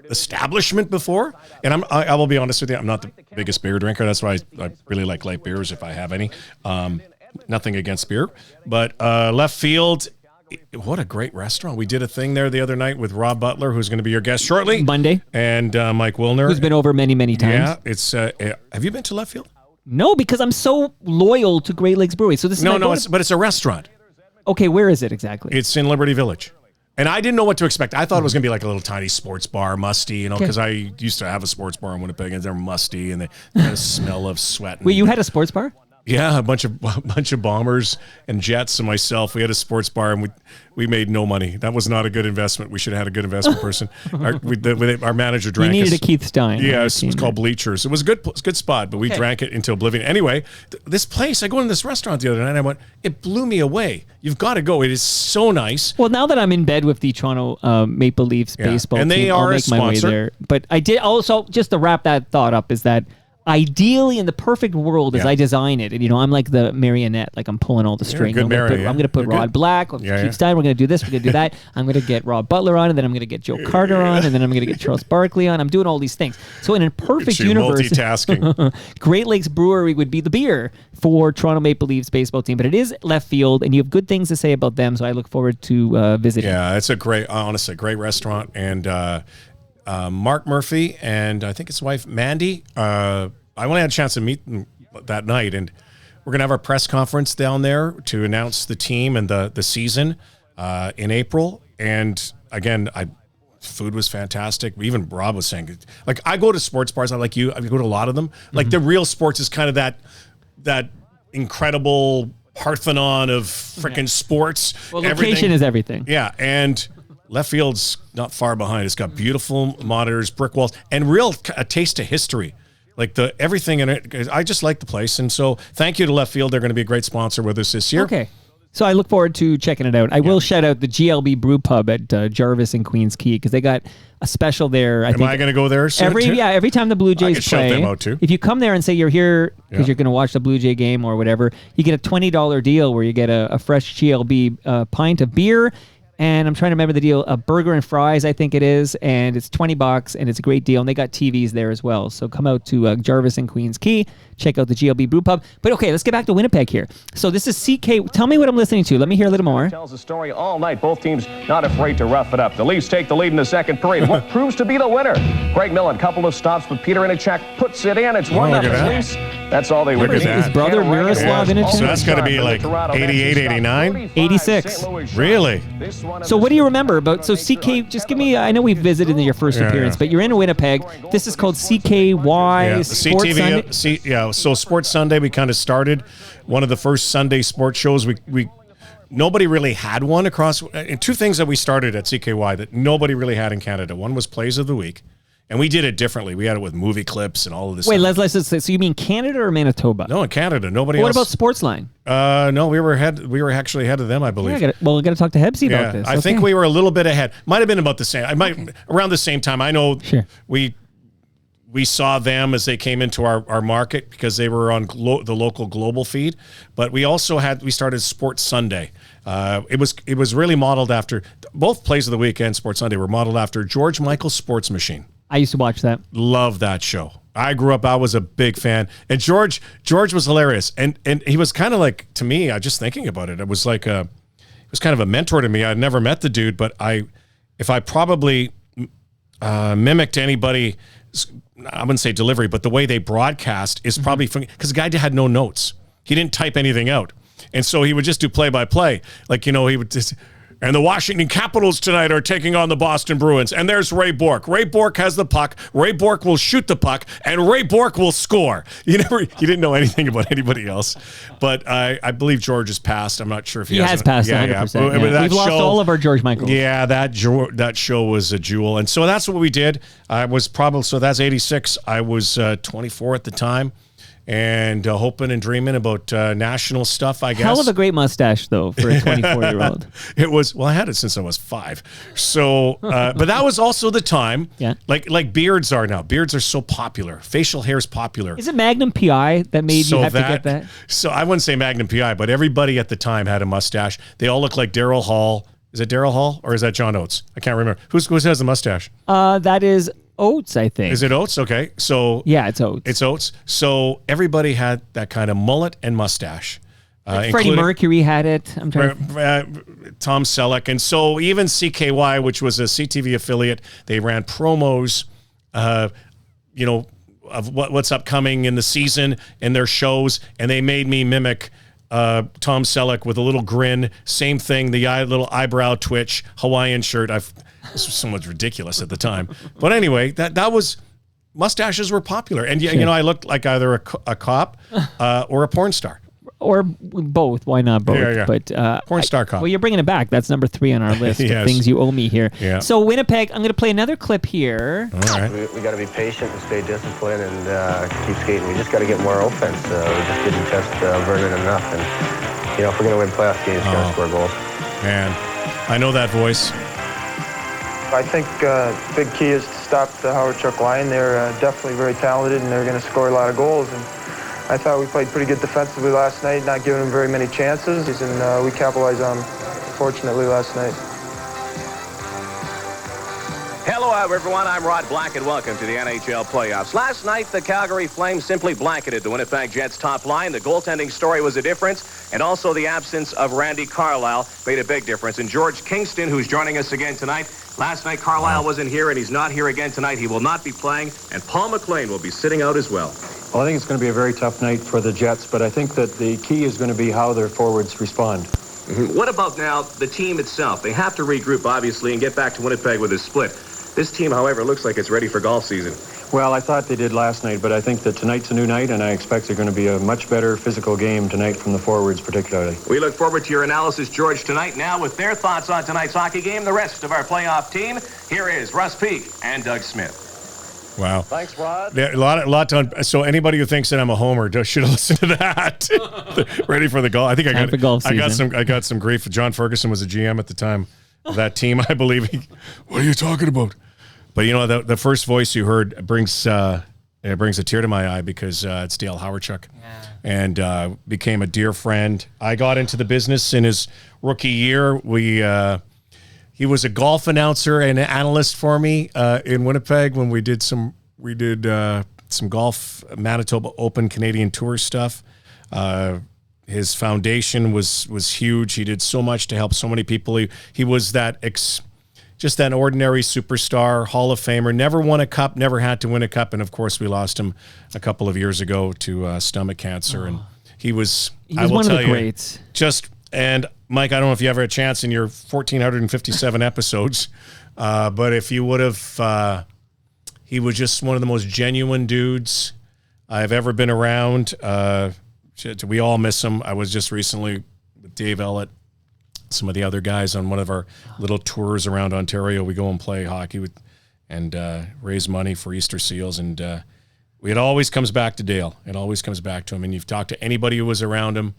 establishment before, and I will be honest with you, I'm not the biggest beer drinker. That's why I really like light beers if I have any. Nothing against beer, but Left Field, what a great restaurant. We did a thing there the other night with Rob Butler, who's going to be your guest shortly. Monday. And Mike Wilner. Who's been over many, many times. Yeah, it's. Have you been to Left Field? No, because I'm so loyal to Great Lakes Brewery. So this is but it's a restaurant. Okay, where is it exactly? It's in Liberty Village. And I didn't know what to expect. I thought it was going to be like a little tiny sports bar, musty, because I used to have a sports bar in Winnipeg, and they're musty, and they had a smell of sweat. Wait, you had a sports bar? Yeah, a bunch of bombers and jets and myself. We had a sports bar, and we made no money. That was not a good investment. We should have had a good investment person. Our manager drank. You needed a Keith Stein. Yeah, it was called Bleachers. It was a good spot, but we drank it into oblivion. Anyway, this place, I go in this restaurant the other night, and I went, it blew me away. You've got to go. It is so nice. Well, now that I'm in bed with the Toronto Maple Leafs baseball and they team, are I'll make my way there. But I did also, just to wrap that thought up, is that ideally, in the perfect world, as I design it, and I'm like the marionette, like I'm pulling all the strings. I'm going to put Rod Black, Keith Stein. We're going to do this. We're going to do that. I'm going to get Rob Butler on, and then I'm going to get Joe Carter on, and then I'm going to get Charles Barkley on. I'm doing all these things. So in a perfect universe, multitasking. Great Lakes Brewery would be the beer for Toronto Maple Leafs baseball team. But it is Left Field, and you have good things to say about them. So I look forward to visiting. Yeah, it's a great restaurant, and Mark Murphy and I think his wife Mandy. I only had a chance to meet them that night, and we're gonna have our press conference down there to announce the team and the season in April. And again, food was fantastic. Even Rob was saying, like, I go to sports bars. I go to a lot of them. Like the real sports is kind of that incredible Parthenon of freaking sports. Well, location is everything. Yeah, and Left Field's not far behind. It's got beautiful monitors, brick walls, and a taste of history. Like everything in it. I just like the place. And so thank you to Left Field. They're going to be a great sponsor with us this year. Okay. So I look forward to checking it out. I will shout out the GLB Brew Pub at Jarvis and Queens Quay, because they got a special there. Am I going to go there soon? Every time the Blue Jays play, shout them out too. If you come there and say you're here because you're going to watch the Blue Jay game or whatever, you get a $20 deal where you get a fresh GLB pint of beer. And I'm trying to remember the deal, a burger and fries, I think it is, and it's $20, and it's a great deal. And they got TVs there as well. So come out to Jarvis and Queens Quay, check out the GLB Brew Pub. But okay, let's get back to Winnipeg here. So this is CK. Tell me what I'm listening to. Let me hear a little more. Tells the story all night. Both teams not afraid to rough it up. The Leafs take the lead in the second period. What proves to be the winner? Greg Millen, couple of stops, but Peter Inachek puts it in. It's 1-0 Leafs. That's all they were. His brother Miroslav Inachek. So that's got to be like 88, 89? 86. Really? So what do you remember about, so CK, just give me, I know we visited in your first appearance, but you're in Winnipeg. This is called CKY Sports CTV, Sunday. So Sports Sunday, we kind of started one of the first Sunday sports shows. Nobody really had one across, and two things that we started at CKY that nobody really had in Canada. One was Plays of the Week, and we did it differently. We had it with movie clips and all of this Wait, stuff. let's say, so you mean Canada or Manitoba? No, in Canada. Nobody else. What about Sportsline? No, we were actually ahead of them, I believe. Yeah, we got to talk to Hebsy about this. I think we were a little bit ahead. Might have been about the same. Around the same time. I know we saw them as they came into our market because they were on the local global feed. But we also we started Sports Sunday. It was really modeled after, both Plays of the Week and Sports Sunday were modeled after George Michael's Sports Machine. I used to watch that. Love that show. I grew up, I was a big fan. And George was hilarious. And he was kind of like, to me, just thinking about it, it was like he was kind of a mentor to me. I'd never met the dude, but if I probably mimicked anybody, I wouldn't say delivery, but the way they broadcast is probably because the guy had no notes. He didn't type anything out. And so he would just do play-by-play. Like, he would just... And the Washington Capitals tonight are taking on the Boston Bruins. And there's Ray Bourque. Ray Bourque has the puck. Ray Bourque will shoot the puck, and Ray Bourque will score. He didn't know anything about anybody else. But I believe George has passed. I'm not sure if he has passed 100%. Yeah. We've lost all of our George Michaels. Yeah, that show was a jewel. And so that's what we did. So that's 86. I was 24 at the time. And hoping and dreaming about national stuff, I guess. Hell of a great mustache, though, for a 24-year-old. It was, I had it since I was 5. So, but that was also the time, like beards are now. Beards are so popular. Facial hair is popular. Is it Magnum PI that made you have to get that? So I wouldn't say Magnum PI, but everybody at the time had a mustache. They all look like Daryl Hall. Is it Daryl Hall or is that John Oates? I can't remember. Who has the mustache? That is Oates, I think. Is it Oates? Okay. So yeah, it's Oates. It's Oates. So everybody had that kind of mullet and mustache. Freddie Mercury had it. I'm trying Tom Selleck. And so even CKY, which was a CTV affiliate, they ran promos, of what's upcoming in the season in their shows, and they made me mimic Tom Selleck with a little grin. Same thing, the little eyebrow twitch, Hawaiian shirt. This was so much ridiculous at the time. But anyway, that was, mustaches were popular. And, I looked like either a cop or a porn star. Or both. Why not both? Yeah. But porn star cop. Well, you're bringing it back. That's number 3 on our list Yes. of things you owe me here. Yeah. So Winnipeg, I'm going to play another clip here. All right. We got to be patient and stay disciplined and keep skating. We just got to get more offense. We just didn't test Vernon enough. And, if we're going to win playoff games, got to score goals. Man, I know that voice. I think big key is to stop the Howard Chuck line. They're definitely very talented, and they're going to score a lot of goals. And I thought we played pretty good defensively last night, not giving them very many chances, and we capitalized on them, fortunately, last night. Hello, everyone. I'm Rod Black, and welcome to the NHL playoffs. Last night, the Calgary Flames simply blanketed the Winnipeg Jets top line. The goaltending story was a difference, and also the absence of Randy Carlyle made a big difference. And George Kingston, who's joining us again tonight, last night Carlyle wasn't here, and he's not here again tonight. He will not be playing, and Paul McLean will be sitting out as well. Well, I think it's going to be a very tough night for the Jets, but I think that the key is going to be how their forwards respond. What about now the team itself? They have to regroup, obviously, and get back to Winnipeg with a split. This team, however, looks like it's ready for golf season. Well, I thought they did last night, but I think that tonight's a new night, and I expect they're going to be a much better physical game tonight from the forwards particularly. We look forward to your analysis, George, tonight. Now, with their thoughts on tonight's hockey game, the rest of our playoff team, here is Russ Peake and Doug Smith. Wow. Thanks, Rod. Yeah, a lot to so anybody who thinks that I'm a homer should have listened to that. Ready for the golf. I think I got some grief. John Ferguson was a GM at the time of that team, I believe. What are you talking about? But the first voice you heard brings a tear to my eye because it's Dale Hawerchuk, and became a dear friend. I got into the business in his rookie year. He was a golf announcer and an analyst for me in Winnipeg when we did some golf Manitoba Open Canadian Tour stuff. His foundation was huge. He did so much to help so many people. He was just that ordinary superstar, Hall of Famer, never won a cup, never had to win a cup. And of course we lost him a couple of years ago to stomach cancer. And he was one of the greats. And Mike, I don't know if you ever had a chance in your 1,457 episodes, but if you would have, he was just one of the most genuine dudes I've ever been around. We all miss him. I was just recently with Dave Ellett, some of the other guys on one of our little tours around Ontario. We go and play hockey and raise money for Easter Seals. And it always comes back to Dale. It always comes back to him. And you've talked to anybody who was around him.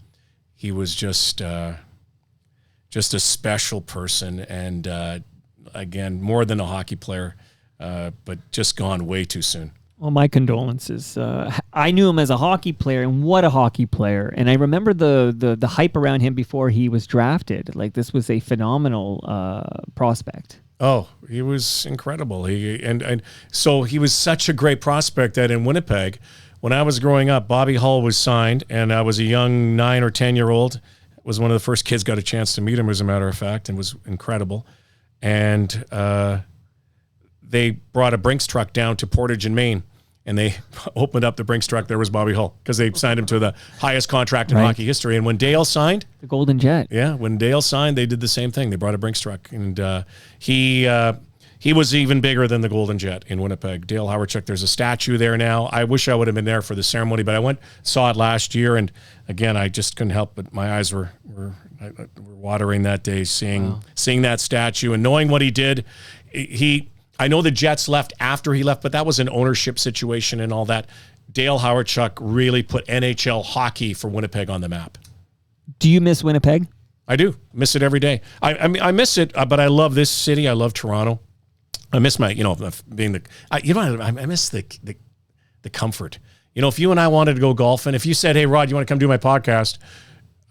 He was just a special person. And again, more than a hockey player, but just gone way too soon. Well, my condolences. I knew him as a hockey player, and what a hockey player. And I remember the hype around him before he was drafted. Like, this was a phenomenal prospect. Oh, he was incredible. So he was such a great prospect that in Winnipeg, when I was growing up, Bobby Hull was signed, and I was a young 9 or 10-year-old was one of the first kids, got a chance to meet him, as a matter of fact, and was incredible. And they brought a Brinks truck down to Portage in Maine, and they opened up the Brinks truck. There was Bobby Hull, because they signed him to the highest contract in hockey history. And when Dale signed, the Golden Jet. Yeah, when Dale signed, they did the same thing. They brought a Brinks truck, and he was even bigger than the Golden Jet in Winnipeg. Dale Hawerchuk, there's a statue there now. I wish I would have been there for the ceremony, but I saw it last year, and again, I just couldn't help but my eyes were watering that day, seeing that statue and knowing what he did. I know the Jets left after he left, but that was an ownership situation and all that. Dale Hawerchuk really put NHL hockey for Winnipeg on the map. Do you miss Winnipeg? I do. Miss it every day. I mean, I miss it, but I love this city. I love Toronto. I miss my, being I miss the comfort. If you and I wanted to go golfing, if you said, hey, Rod, you want to come do my podcast?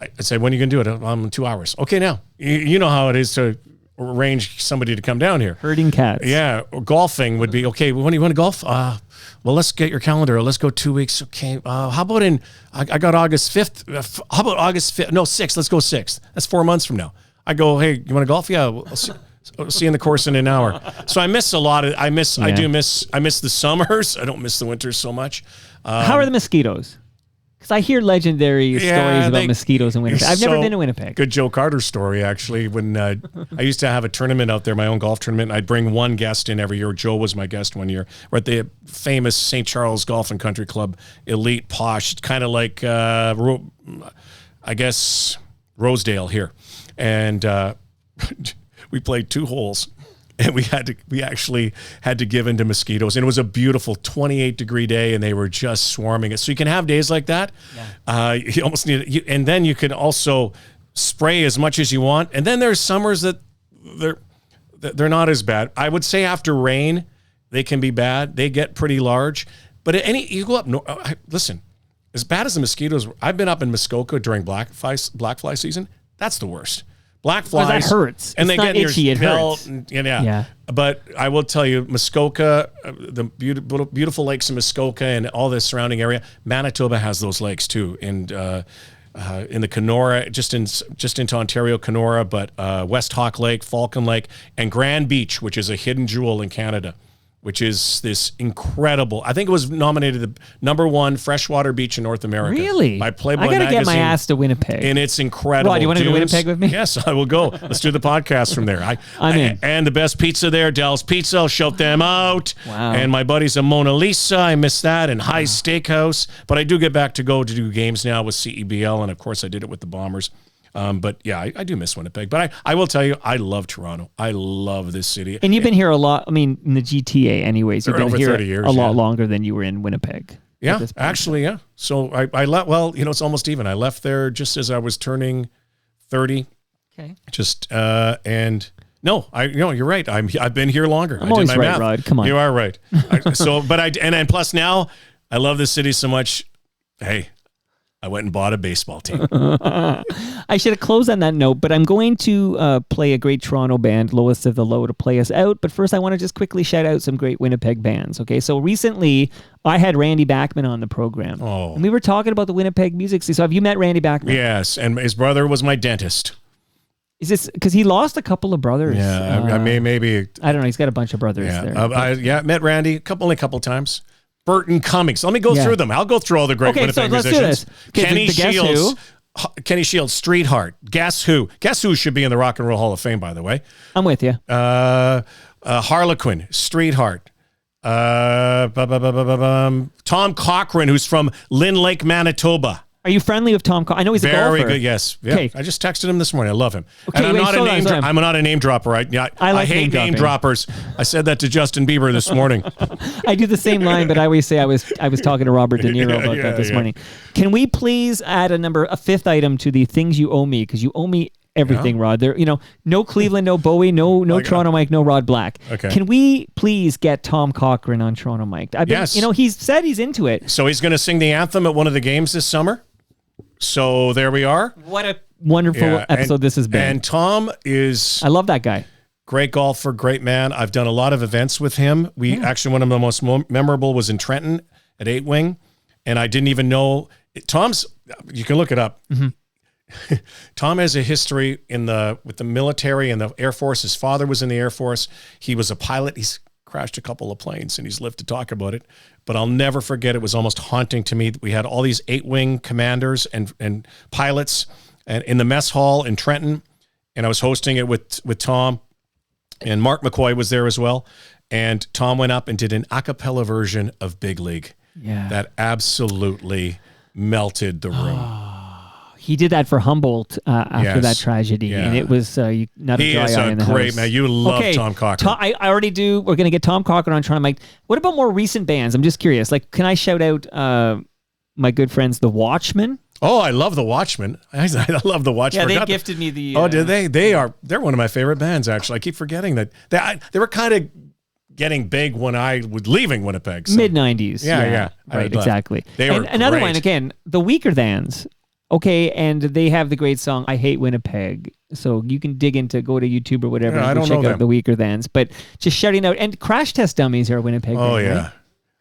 I'd say, when are you going to do it? I'm in 2 hours. Okay, now. You know how it is to arrange somebody to come down here. Herding cats. Yeah. Golfing would be, okay, when do you want to golf? Well, let's get your calendar. Let's go 2 weeks. Okay. How about I got August 5th. How about August 5th? No, 6th. Let's go 6th. That's 4 months from now. I go, hey, you want to golf? Yeah. I'll see you in the course in an hour. So I miss a lot of, I miss the summers. I don't miss the winters so much. How are the mosquitoes? Because I hear legendary stories about mosquitoes in Winnipeg. I've never been to Winnipeg. Good Joe Carter story, actually. When I used to have a tournament out there, my own golf tournament, I'd bring one guest in every year. Joe was my guest one year. We're at the famous St. Charles Golf and Country Club, elite, posh, kind of like, I guess, Rosedale here. And we played 2 holes. And we actually had to give in to mosquitoes. And it was a beautiful 28-degree day, and they were just swarming it. So you can have days like that. Yeah. You almost need it. And then you can also spray as much as you want. And then there's summers that they're not as bad. I would say after rain, they can be bad. They get pretty large. But you go up listen, as bad as the mosquitoes, I've been up in Muskoka during black fly season. That's the worst. Black flies. That hurts. And it's they get itchy, in your it hurts. Yeah. But I will tell you, Muskoka, the beautiful lakes in Muskoka and all the surrounding area, Manitoba has those lakes too. And in the Kenora, just into Ontario, Kenora, but West Hawk Lake, Falcon Lake, and Grand Beach, which is a hidden jewel in Canada, which is this incredible. I think it was nominated the #1 freshwater beach in North America. Really? By Playboy I gotta magazine. get my ass to Winnipeg. And it's incredible. Rod, you want to go to Winnipeg with me? Yes, I will go. Let's do the podcast from there. I'm in. And the best pizza there, Dell's Pizza. I'll shout them out. Wow. And my buddies at Mona Lisa. I miss that. And High Steakhouse. But I do get back to go to do games now with CEBL. And of course, I did it with the Bombers. But yeah, I do miss Winnipeg. But I will tell you, I love Toronto. I love this city. And you've been here a lot. I mean, in the GTA anyways. You've been over here 30 years, a lot longer than you were in Winnipeg. Yeah, actually, yeah. So I left, it's almost even. I left there just as I was turning 30. Okay. And no, you're right. I've been here longer. I'm always right, Rod. Come on. You are right. And plus now, I love this city so much. Hey, I went and bought a baseball team. I should have closed on that note, but I'm going to play a great Toronto band, Lowest of the Low, to play us out. But first, I want to just quickly shout out some great Winnipeg bands. Okay, so recently, I had Randy Bachman on the program. Oh. And we were talking about the Winnipeg music scene. So have you met Randy Bachman? Yes, and his brother was my dentist. Is this because he lost a couple of brothers? Yeah, maybe. I don't know. He's got a bunch of brothers there. I met Randy only a couple times. Burton Cummings. Let me go through them. I'll go through all the great Winnipeg musicians. Kenny Shields. Kenny Shields, Street Heart. Guess Who? Guess Who should be in the Rock and Roll Hall of Fame, by the way. I'm with you. Harlequin, Street Heart. Tom Cochrane, who's from Lynn Lake, Manitoba. Are you friendly with Tom Cochrane? I know he's a golfer. Very good, yes. Yeah. Okay. I just texted him this morning. I love him. Okay, and I'm not a name dropper. I hate name droppers. I said that to Justin Bieber this morning. I do the same line, but I always say I was talking to Robert De Niro about that this morning. Can we please add a fifth item to the things you owe me? Because you owe me everything, Rod. There, no Cleveland, no Bowie, no Toronto Mike, no Rod Black. Okay. Can we please get Tom Cochrane on Toronto Mike? Yes. He's said he's into it. So he's going to sing the anthem at one of the games this summer. So there we are. What a wonderful episode this has been. And Tom is... I love that guy. Great golfer, great man. I've done a lot of events with him. Actually, one of the most memorable was in Trenton at 8 Wing. And I didn't even know... Tom's... You can look it up. Mm-hmm. Tom has a history with the military and the Air Force. His father was in the Air Force. He was a pilot. He's crashed a couple of planes, and he's lived to talk about it. But I'll never forget, it was almost haunting to me that we had all these 8-wing commanders and pilots and in the mess hall in Trenton, and I was hosting it with Tom, and Mark McCoy was there as well. And Tom went up and did an a cappella version of Big League. Yeah. That absolutely melted the room. He did that for Humboldt after that tragedy, and it was not a dry eye in the house. He is a great man. You love Tom Cochran. I already do. We're going to get Tom Cochran on Toronto Mike. What about more recent bands? I'm just curious. Like, can I shout out my good friends, The Watchmen? Oh, I love The Watchmen. I love The Watchmen. Yeah, they gifted me the... oh, did they? They're one of my favorite bands, actually. I keep forgetting that. They were kind of getting big when I was leaving Winnipeg. So. Mid-90s. Yeah. Right, exactly. They were another great. one, again, The Weaker Thans. Okay, and they have the great song "I Hate Winnipeg," so you can go to YouTube or whatever Yeah, I and don't check know out them. The Weaker Thans. But just shouting out, and Crash Test Dummies are a Winnipeg. Oh, band, yeah.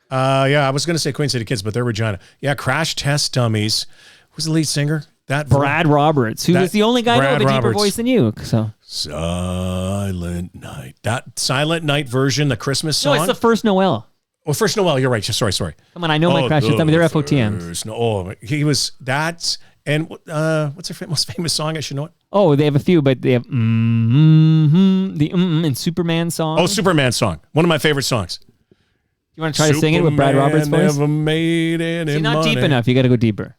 right? I was going to say Queen City Kids, but they're Regina. Yeah, Crash Test Dummies. Who's the lead singer? Brad Roberts, who was the only guy with a deeper voice than you. So Silent Night. That Silent Night version, the Christmas song. no, it's the First Noel. Oh, First Noel. You're right. Sorry. Come on, I know my Crash Test Dummies. They're FOTMs. He was that. And what's their most famous song? I should know it. Oh, they have a few, but they have the and Superman song. Oh, Superman song. One of my favorite songs. You want to try to sing it with Brad Roberts' voice? Never made any not deep money. enough. You got to go deeper.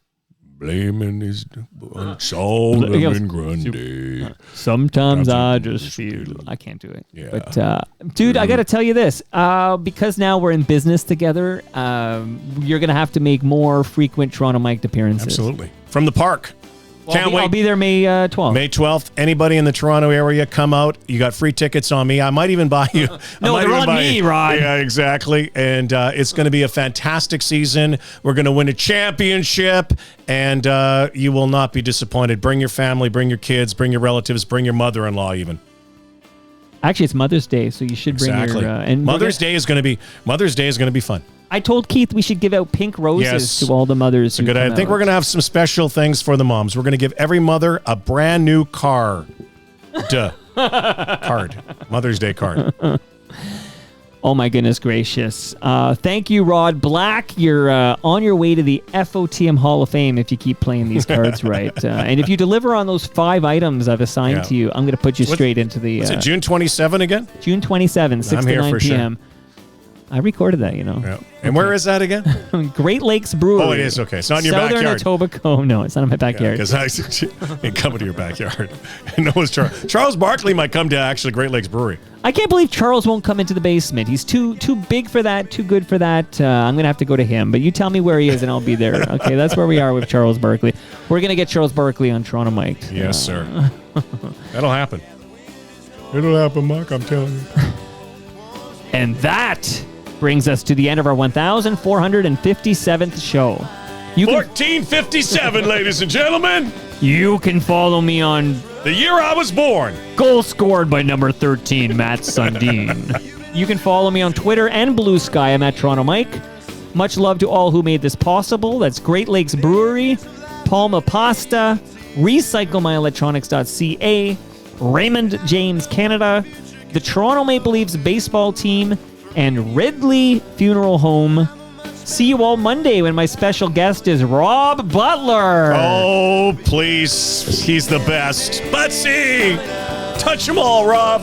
Blaming his Solomon Grundy. Sometimes I just feel I can't do it. Yeah. But dude, I got to tell you this, because now we're in business together. You're gonna have to make more frequent Toronto Mic'd appearances. Absolutely. From the park. Can't wait. I'll be there May 12th. May 12th. Anybody in the Toronto area, come out. You got free tickets on me. I might even buy you. No, they're on me, Rod. Yeah, exactly. And it's going to be a fantastic season. We're going to win a championship, and you will not be disappointed. Bring your family, bring your kids, bring your relatives, bring your mother-in-law even. Actually, it's Mother's Day, so you should bring your... and Mother's Day is going to be fun. I told Keith we should give out pink roses to all the mothers. Good. I think we're going to have some special things for the moms. We're going to give every mother a brand new card. Mother's Day card. Oh my goodness gracious. Thank you, Rod Black. You're on your way to the FOTM Hall of Fame if you keep playing these cards right. And if you deliver on those 5 items I've assigned to you, I'm going to put you straight into the... Is it June 27 again? June 27, 6 to 9 p.m. Sure. I recorded that, you know. Yeah. And where is that again? Great Lakes Brewery. Oh, it is. Okay. It's not in your Southern backyard. Etobicoke. No, it's not in my backyard. Because I ain't coming to your backyard. No, it's Charles Barkley might come to actually Great Lakes Brewery. I can't believe Charles won't come into the basement. He's too big for that, too good for that. I'm going to have to go to him. But you tell me where he is and I'll be there. Okay, that's where we are with Charles Barkley. We're going to get Charles Barkley on Toronto Mic'd. Yes, sir. That'll happen. It'll happen, Mark, I'm telling you. And that brings us to the end of our 1,457th show. 1457, ladies and gentlemen. You can follow me on the year I was born. Goal scored by number 13, Matt Sundin. You can follow me on Twitter and Blue Sky. I'm at Toronto Mike. Much love to all who made this possible. That's Great Lakes Brewery, Palma Pasta, RecycleMyElectronics.ca, Raymond James Canada, the Toronto Maple Leafs baseball team, and Ridley Funeral Home. See you all Monday when my special guest is Rob Butler. Oh, please. He's the best. Let's see. Touch them all, Rob.